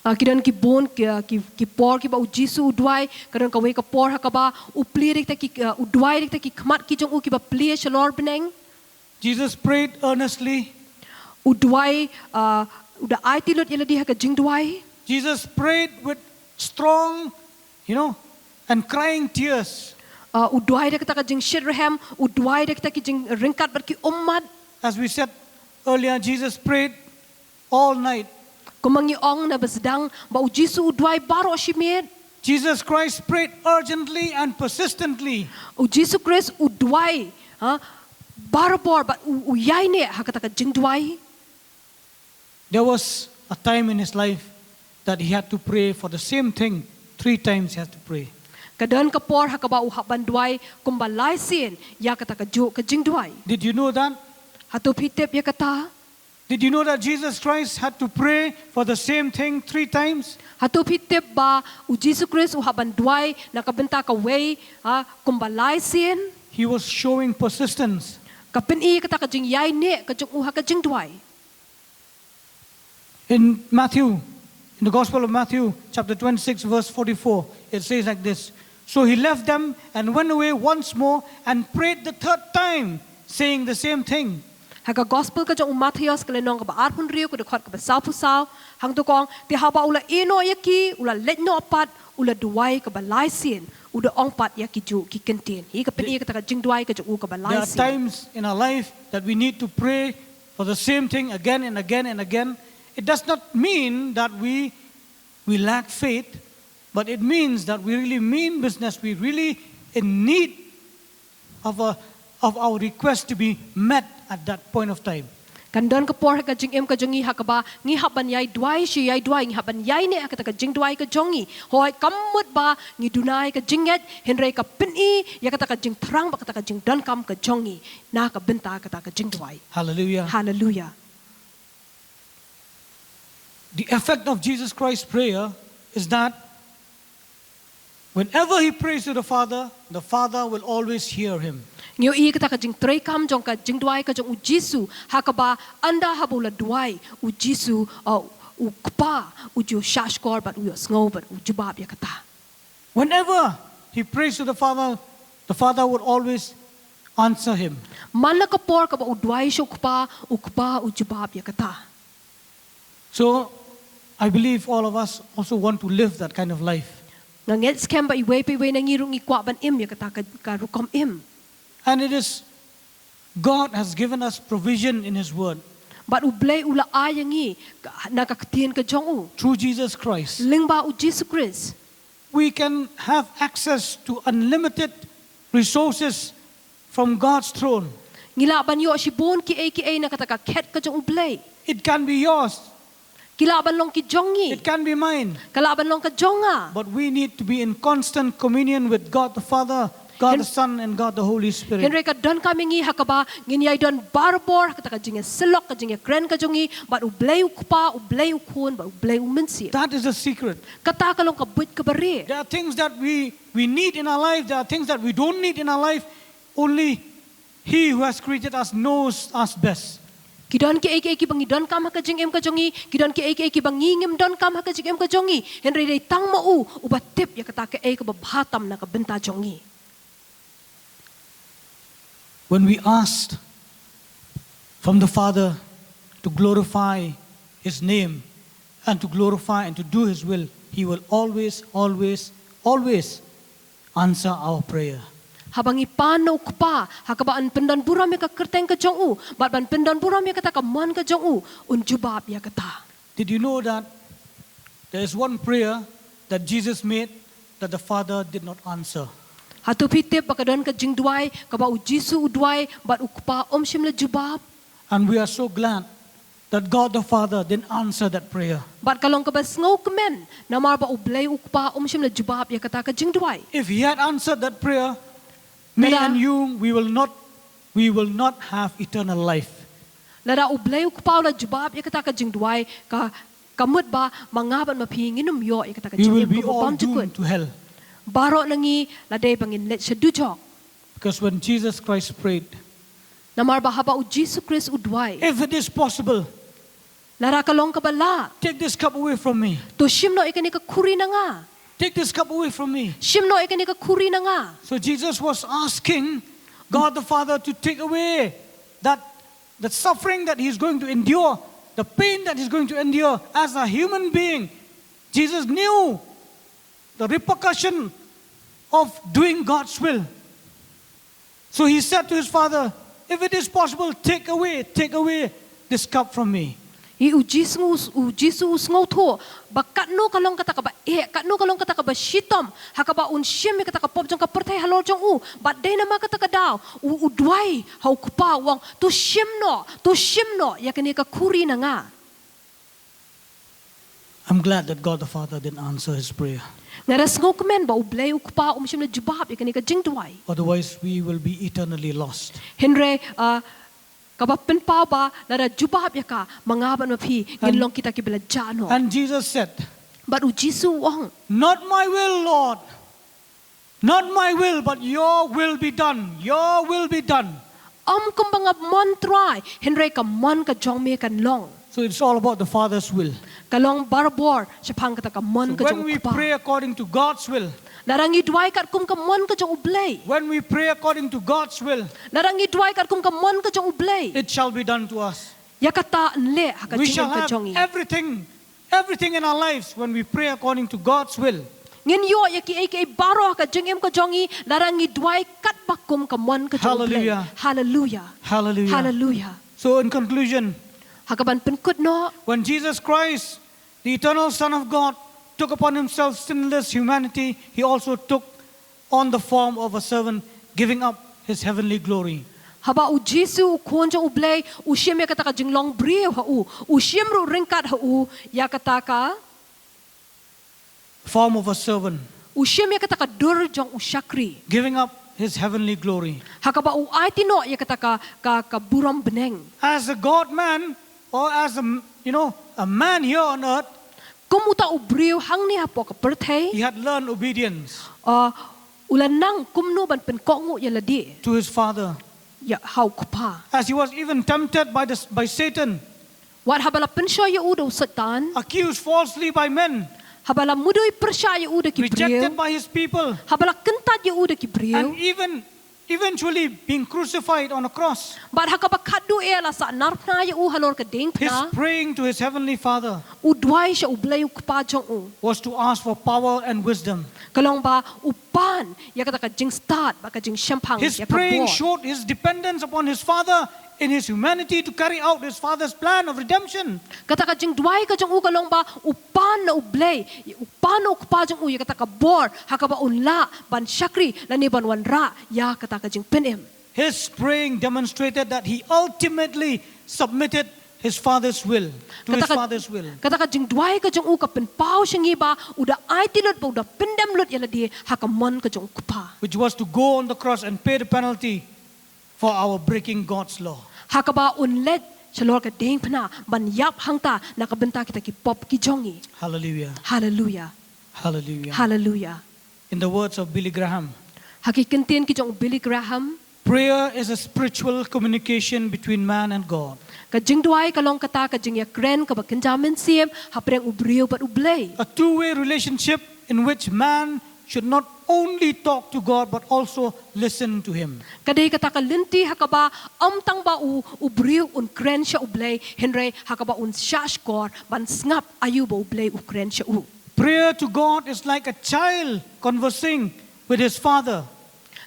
Kidan ki bon ki por ki ba u Jisu udwai kadang ka we ka por ha ka ba u plirik ta ki udwai rik ta ki kmat ki jong u ki ba plie shalor beneng. Jesus prayed earnestly. Udwai uda ai tilot yela di ha ka jing dwai. Jesus prayed with strong, and crying tears. Udwai rik ta ka jing shirham, udwai rik ta ki jing ringkat ber ki ummat. As we said earlier, Jesus prayed all night. Kumangi ong na basdang ba u Jisu udwai baro shimet. Jesus Christ prayed urgently and persistently. U Jisu Christ udwai barabor ba uyay ne ha ka ta ka jing dwai. There was a time in his life that he had to pray for the same thing 3 times. He had to pray. Kadan ka por ha ka ba u haban dwai kumbalai sin ya ka ta ka jo ka jing dwai. Did you know that? Hatu pitep ya kata. Did you know that Jesus Christ had to pray for the same thing 3 times? Hatu pitep ba u Jisu Christ u haban dwai nakabenta ka way kumbalai sin. He was showing persistence. Kapin i ka ta ka jing yai ne ka jong u ha ka jing dwai. In the Gospel of Matthew, chapter 26, verse 44, it says like this. So he left them and went away once more and prayed the 3rd time, saying the same thing. Haka gospel ka jong Matthias ka lenong ka ba arpun rio ka dekhot ka ba sau hang to kong ti haba ula ino yaki ula letno apat ula duai ka ba laisien uda ong pat yaki ju ki kenten hi ka peni ka ta jing duai ka ju ka ba There are laisien. times in our life that we need to pray for the same thing again and again and again. It does not mean that we lack faith, but it means that we really mean business. We really in need of our request to be met at that point of time. Kandon ka por ka jing em ka jongi ha ka ba ngi haban yai duai shi yai duai ngi haban yai ne ka ta ka jing duai ka jongi hoi kamut ba ngi dunai ka jinget henrei ka peni ya ka ta ka jing thrang ba ka ta ka jing don kam ka jongi na ka benta ka ta ka jing duai. Hallelujah. Hallelujah. The effect of Jesus Christ's prayer is that whenever he prays to the Father will always hear him. Ngiyo i kita ka jing trei kam jong ka jing duai ka jong u Jisu ha ka ba anda habula duai u Jisu u kpa u jo shashkor but u sngo but u jubab ya kata. Whenever he prays to the Father would always answer him. Man na ka por ka ba u duai sho kpa u jubab ya kata. So I believe all of us also want to live that kind of life. Nganget skem ba iwe pe we nangirung i kwa ban im ya kata ka rukom im. And it is God has given us provision in his word But u blay ula ayangi nakakatien ka jong u. through Jesus Christ. Lingba u Jesus Christ. We can have access to unlimited resources from God's throne. Ngila ban yo si bon ki ay nakataka ket ka jong u blay. It can be yours. Kilaban long ki jongi. It can be mine. Kalaban long ka jonga. But we need to be in constant communion with God the Father, God the Son, and God the Holy Spirit. Henry ka don kami ngi hakaba nginyay don barbor kataka jinga silok ka jinga kren ka jongi but u blay u kupa u blay u kun but u blay u mensi. That is the secret. Kataka long ka buit ka bare. There are things that we need in our life. There are things that we don't need in our life. Only He who has created us knows us best. Kidon ki eki bangi don kam ka jing em ka jongi kidon ki eki bangi ngim don kam ka jing em ka jongi Henry dei tang mo u batip ya kataka ka babhatam na ka benta jongi. When we asked from the Father to glorify His name and to glorify and to do His will, He will always, always, always answer our prayer. Habang ipano ukpa hakaba an pendan buram ya ka kerteng ka jong u bat ban pendan buram ya kata ka man ka jong u un jubab ya kata. Did you know that there is one prayer that Jesus made that the Father did not answer? Hatu pitip bakadon ka jing duai ka ba u Jisu duai bat ukpa shim le jubab. And we are so glad that God the Father didn't answer that prayer. Bat kalong ka ba sngo kemen namar ba u blay ukpa shim le jubab ya kata ka jing duai. If He had answered that prayer, me Nada. and you, we will not have eternal life. Lada u blay ukpa la jubab ya kata ka jing duai ka kamut ba mangaban mapi nginum yo ikata ka We will jingem be ko all bam jukun doomed to hell. baro nangi lade bangin let sedujok Because when Jesus Christ prayed, namar ba haba u Jesus Christ udwai if it is possible, lara kalong kabala take this cup away from me. to shimno ikani ka kuri na nga Take this cup away from me. shimno ikani ka kuri na nga So Jesus was asking God the Father to take away that suffering that he's going to endure, the pain that he's going to endure as a human being. Jesus knew the repercussion of doing God's will. So he said to his Father, if it is possible, take away this cup from me. I u Jesus ngotho ba katno kalong kata ka ba katno kalong kata ka ba shitom hakaba un shim kata ka pop jong ka perthai halor jong u ba de na ma kata ka daw u udwai hau kupa wang to shimno yakani ka kuri na nga. I'm glad that God the Father didn't answer his prayer. Ngaras ngo komen ba ublay u kupa shim na jubab yakani ka jingdwai. Otherwise, we will be eternally lost. Henry kabapin pa ba lara jubab yaka mangaban mapi nginlong kita kibela jano. And Jesus said, But u Jisu wang not my will, Lord. Not my will, but your will be done. Your will be done. kumbanga mon try Henry ka mon ka jong me kan long. So it's all about the Father's will. Kalong barbor siapang kata ka mon So ka when jong we kupa. pray according to God's will, Narangi duai kat kum ka mon ka jong ublay. when we pray according to God's will, Narangi duai kat kum ka mon ka jong ublay. it shall be done to us. Ya kata nle haka We shall jingem ka have jongi. everything in our lives when we pray according to God's will. Ngin yo ya ki ay baro haka jingem ka jongi narangi duai kat bakum ka mon ka jong ublay. Hallelujah. Hallelujah. Hallelujah. Hallelujah. So in conclusion, Haka ban penkut no when Jesus Christ, the eternal Son of God, took upon himself sinless humanity, he also took on the form of a servant, giving up his heavenly glory. haba u Jisu u kon jong ublay u shiem ya kata ka jinglong brio ha u shiem ru ringkat ha u ya kata ka Form of a servant, u shiem ya kata ka dur jong u shakri. giving up his heavenly glory. Hakaba u ay tino ya kata ka buram beneng. As a God-man, or as a man here on earth, Kumuta u brio hang ni hapo ka perthai. he had learned obedience Ulanang kumno ban penkongu ya ladi to his Father. ya hau kupa. As he was even tempted by Satan, Wat habala pensyo ya udo setan. accused falsely by men, Habala mudoy persyaya uda ki rejected brio. by his people, Habala kentat ya uda ki brio. and even eventually being crucified on a cross. Bat hakaba kadu ela sa narpna ya u halor ka His dengpna. praying to his heavenly Father Udwai siya ublay u kupa jong u. was to ask for power and wisdom. Kalong ba upan ya kata ka jing start ba ka jing syampang His ya ka praying bo. showed his dependence upon his Father in his humanity to carry out his Father's plan of redemption. Kata ka jing duai ka jong u kalong ba upan na ublay upan na ukpa jong u ya kata ka bor hakaba unla ban syakri lani ban wanra ya kata ka jing penem. His praying demonstrated that he ultimately submitted his Father's will to his Father's will. Kata ka jing duai ka jong u ka penpau syangi ba uda ai tilot ba uda pendem lut ya ladi hakamon ka jong kupa. Which was to go on the cross and pay the penalty for our breaking God's law. Hakaba unlet shalor ka deng pna ban yap hangta nakabenta kita ki pop ki jongi. Hallelujah. Hallelujah. Hallelujah. Hallelujah. In the words of Billy Graham, Hakikintin ki jong Billy Graham prayer is a spiritual communication between man and God. ka jing duai ka long kata ka jing ya kren ka ba kenjamin siem hapreng ubrio bat ublay. A two-way relationship in which man should not only talk to God but also listen to him. Kadai kata ka linti hakaba amtang ba ubrio un kren siya ublay henry hakaba un shashkor ban snap ayu ba ublay u kren siya u. Prayer to God is like a child conversing with his father.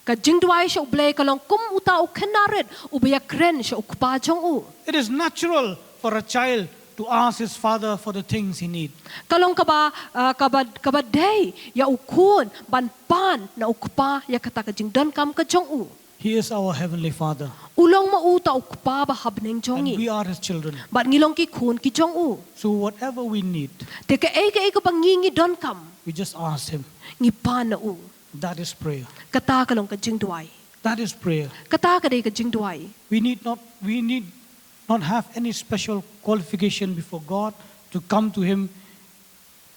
Ka jing duai siya ublay ka long kum uta u kenaret ubaya kren siya ukpa jong u. It is natural for a child to ask his father for the things he needs. Kalong kaba day ya ukun ban pan na ukpa ya kata ka jing don kam ka jong u. He is our heavenly Father, Ulong mauta ukpa ba habneng and jongi. we are his children. Bat ngilong ki kun ki jong u. So whatever we need, Te ka bang ngingi don kam we just ask him. ngi pan na u. That is prayer. Kata kalong ka jing duai. That is prayer. Kata ka day ka jing duai. We need not have any special qualification before God to come to Him,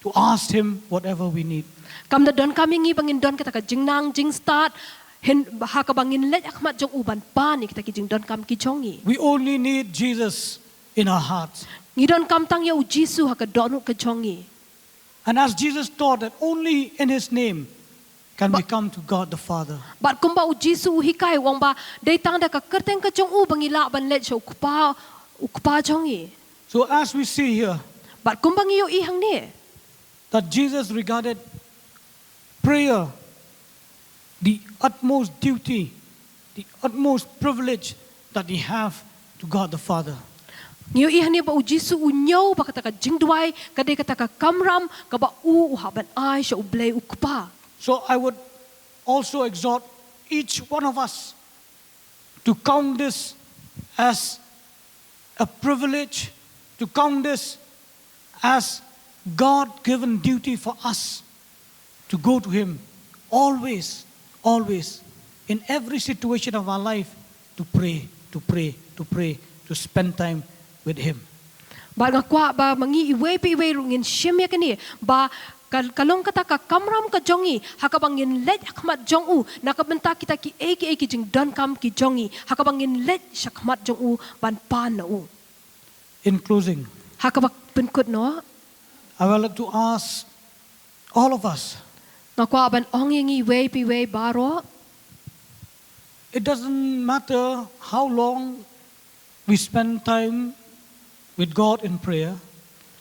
to ask Him whatever we need. Kam da don kami ngi bangin don kita ka jing nang jing start hen ha ka bangin let akmat jong uban pa ni kita ki jing don kam ki jongi. We only need Jesus in our hearts. Ngi don kam tang ya u Jisu ha ka donu ka jongi. And as Jesus taught that only in His name can we come to God the Father. Bat kumba u Jisu u hikai wong ba dei tang da ka kerteng ka jong u bangi la ban let so ukpa jongi. So as we see here, Bat kumba ngi yo i hang ni. that Jesus regarded prayer the utmost duty, the utmost privilege that He have to God the Father. Ngiyo i hang ni ba u Jisu u nyau ba kata ka jing duai ka dei kata ka kamram ka ba u ha ban ai so u blei ukpa. So I would also exhort each one of us to count this as a privilege, to count this as God-given duty for us to go to Him always, always, in every situation of our life, to pray, to pray, to pray, to spend time with Him. Ba nga kwa ba mangi iwe pi iwe rungin shimya kani ba kalong kata ka kamram ka jongi hakabangin let akmat jong u nakabenta kita ki eki jing don kam ki jongi hakabangin let shakmat jong u ban pan na u. In closing, Hakabak penkut no I would like to ask all of us, nga kwa ban ong ngi iwe pi iwe baro. it doesn't matter how long we spend time with God in prayer,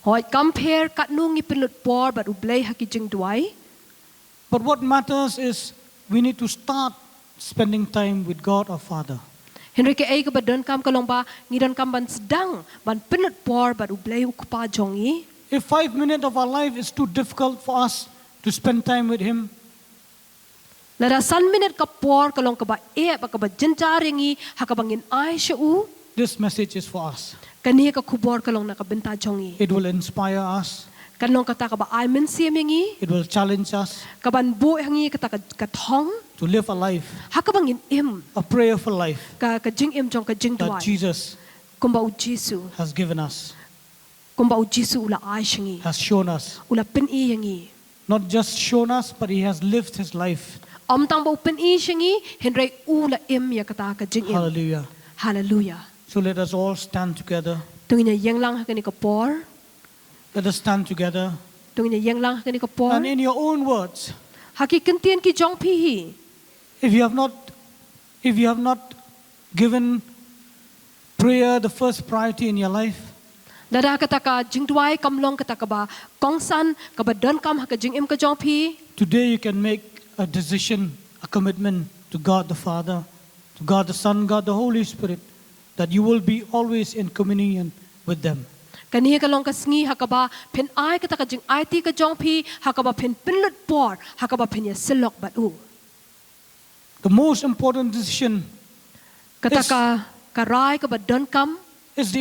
Hoi compare kat nu ngi penlut por bat u blei haki jing duai. but what matters is we need to start spending time with God our Father. Henry ke ai ka ba don kam kalong ba ngi don kam ban sedang ban penlut por bat u blei ukpa jongi. If 5 minutes of our life is too difficult for us to spend time with Him, Lada san minute ka por kalong ka ba ba ka ba jenjaringi hakabangin ai sha u. this message is for us. Kani ka kubor kalong nakabenta jongi. It will inspire us, Kanong kata ka ba ay men siamingi it will challenge us kaban bu hangi kata ka thong to live a life, hakabangin im a prayerful life ka jing im jong ka jing that duai. Jesus Kumba u Jisu, has given us, kumba u Jisu ula ai shangi, has shown us. ula pen i yangi. Not just shown us, but He has lived His life. Om tang ba u pen i shangi henry ula im ya kata ka jing im. Hallelujah. Hallelujah. So let us all stand together. Tungin na yang lang hakani ka por, Let us stand together. tungin na yang lang hakani ka por. And in your own words, Haki kentian ki jong pihi. if you have not given prayer the first priority in your life, Dada kata ka jing duai kamlong kata ka ba kongsan ka ba don kam haka jing im ka jong pi. today you can make a decision, a commitment to God the Father, to God the Son, God the Holy Spirit, that you will be always in communion with them. Kani ka long kasngi hakaba pen ai kata ka jing IT ka jong pi hakaba pen penlut por hakaba pen ya silok bat u. The most important decision Kata Yes. ka rai ka ba don kam is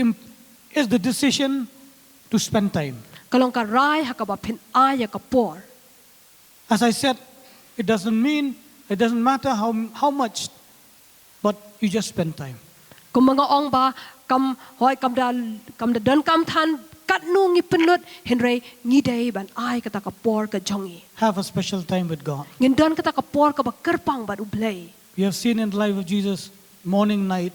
the decision to spend time. kalong ka rai hakaba pen ai ya ka por. As I said, it doesn't matter how much, but you just spend time. Kung mga ong ba kam hoy kam da don kam than kat nu ngi penlut henry ngi dei ban ai kata ka por ka jongi. Have a special time with God. Ngin don kata ka por ka ba kerpang bat u blei. We have seen in the life of Jesus, morning, night,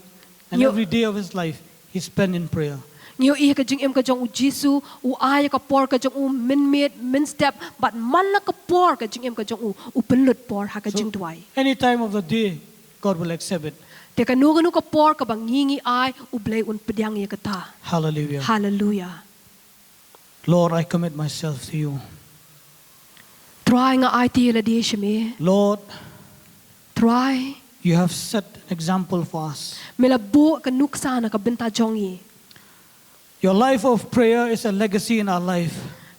and You- every day of His life, He spent in prayer. Ngiyo iya ka jing im ka jong u Jisu u ay ka por ka jong u min step but man la ka por ka jing im ka jong u penlut por ha ka jing duai. Any time of the day, God will accept it. Te ka nu ka por ka bang ngingi ay u blei un pedyang iya kata. Hallelujah. Hallelujah. Lord, I commit myself to you. Try nga ay ti la di shimi. Lord, Try. you have set an example for us. Milabu ka nuksa na ka benta jongi. Your life of prayer is a legacy in our life.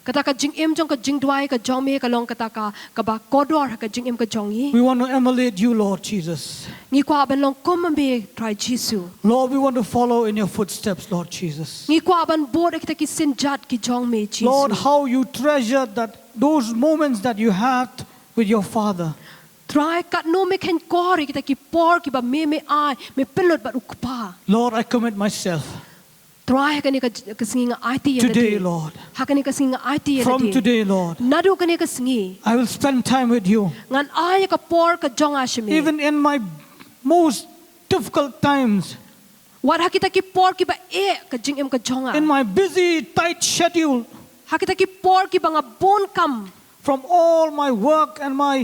Kata ka jing im jong ka jing duai ka jong mi ka long kata ka ba kodor ha ka jing im ka jongi. We want to emulate you, Lord Jesus. Ngi kwa ban long komambe try Jisu. Lord, we want to follow in your footsteps, Lord Jesus. Ngi kwa ban bod kita ki sinjat ki jong mi Jisu. Lord, how you treasured those moments that you had with your Father. Try kat no me ken kori kita ki por ki ba me ai me pelot ba ukpa. Lord, I commit myself. Try kani ka singi nga IT Today, Lord. Hakani ka singi nga IT From today, Lord, Nadu kani ka singi. I will spend time with you. Ngan ay ka por ka jonga shimi. Even in my most difficult times, Wat hakita ki por ki ba ka jingim ka jonga. in my busy, tight schedule, Hakita ki por ki ba nga bon kam. from all my work and my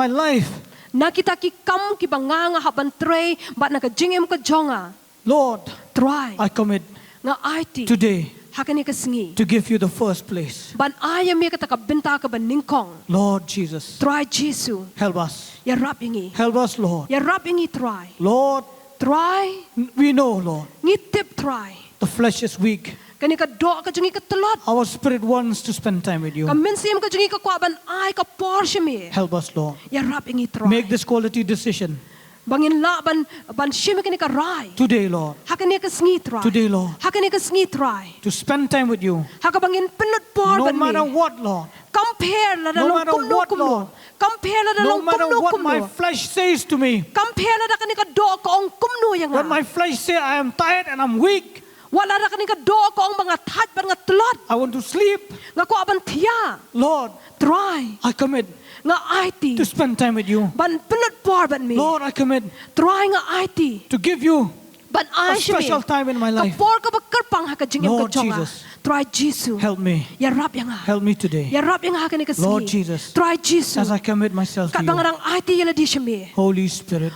life, Nakita ki kam ki ba nga haban tray ba na ka jingim ka jonga. Lord, Try I commit nga IT. today Hakani ka singi. to give you the first place. Ban aya mi ka ta ka binta ka ba ningkong. Lord Jesus, Try Jesu. help us. Ya rap ingi. Help us, Lord. Ya rap ingi try. Lord, Try. we know, Lord, Ngitip try. the flesh is weak. Kani ka do ka jungi ka telot. Our spirit wants to spend time with you. Ka minsim ka jungi ka kwa ban ay ka Porsche mi. Help us, Lord. Ya rap ingi try. Make this quality decision Bangin la ban shimi kani ka rai. today, Lord. Hakani ka sngi try. Today, Lord, Hakani ka sngi try. to spend time with you. Haka bangin pinot por No ban matter mi. what, Lord. Compare la No dalong matter kumno what, kumno. Lord. Compare la No dalong matter kumno what my kumno. flesh says to me. Compare la da kani ka do ka ong kumno yang When my nga. flesh say I am tired and I'm weak, Wala da kani ka do ka ong mga tat ban nga telot. I want to sleep. Nga ko aban tiya. Lord, Try. I commit Nga IT. to spend time with you. Ban pinot por ban mi. Lord, I commit Try nga IT. to give you Ban a ay shimi. special time in my life. Kapor ka ba karpang haka jingim ka Lord jonga. Jesus. Try Jesu. Help me. Ya rap yang nga. Help me today. Ya rap yang haka ni ka Lord singi. Jesus. Try Jesu. As I commit myself to Kat you. bangarang IT yala di shimi. Holy Spirit,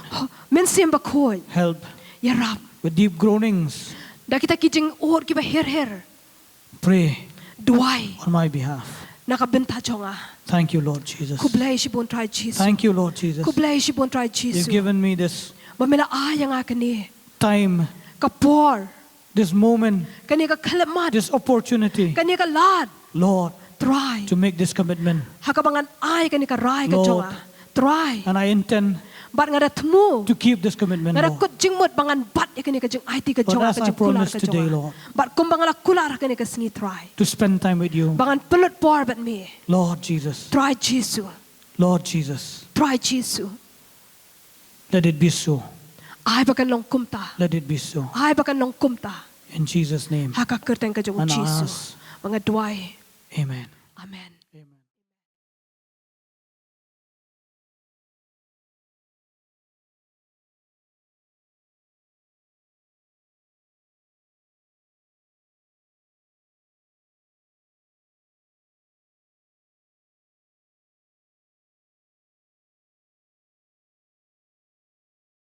Minsim ba koy. help Ya rap. with deep groanings. Da kita kijing or kiba her. Pray Duway. on my behalf. Nakabenta jonga. Thank you, Lord Jesus. Kublay si bon try Jesu. Thank you, Lord Jesus. Kublay si bon try You've Jesu. given me this Mamila ayang akan ni. time, Kapor. this moment, Kani ka kalamat. this opportunity, Kani ka lad. Lord, Try. to make this commitment. Hakabangan ay kani ka ray ka Lord. jonga. Try. And I intend Bat nga datmu. to keep this commitment, Nga Lord. kut jingmot bangan bat ya kani ka jing IT ka But jonga as ka I jing kular promised ka today, jonga. Lord, Bat kung bangala kular kani ka singi try. to spend time with you. Bangan pelot por bat mi. Lord Jesus, Try Jesu. Lord Jesus, Try Jesu. let it be so. Ay bakan long kumta. Let it be so. Ay bakan long kumta. In Jesus' name, Haka kerteng ka jong And I Jesu. ask- Mga duay. amen. Amen. Amen.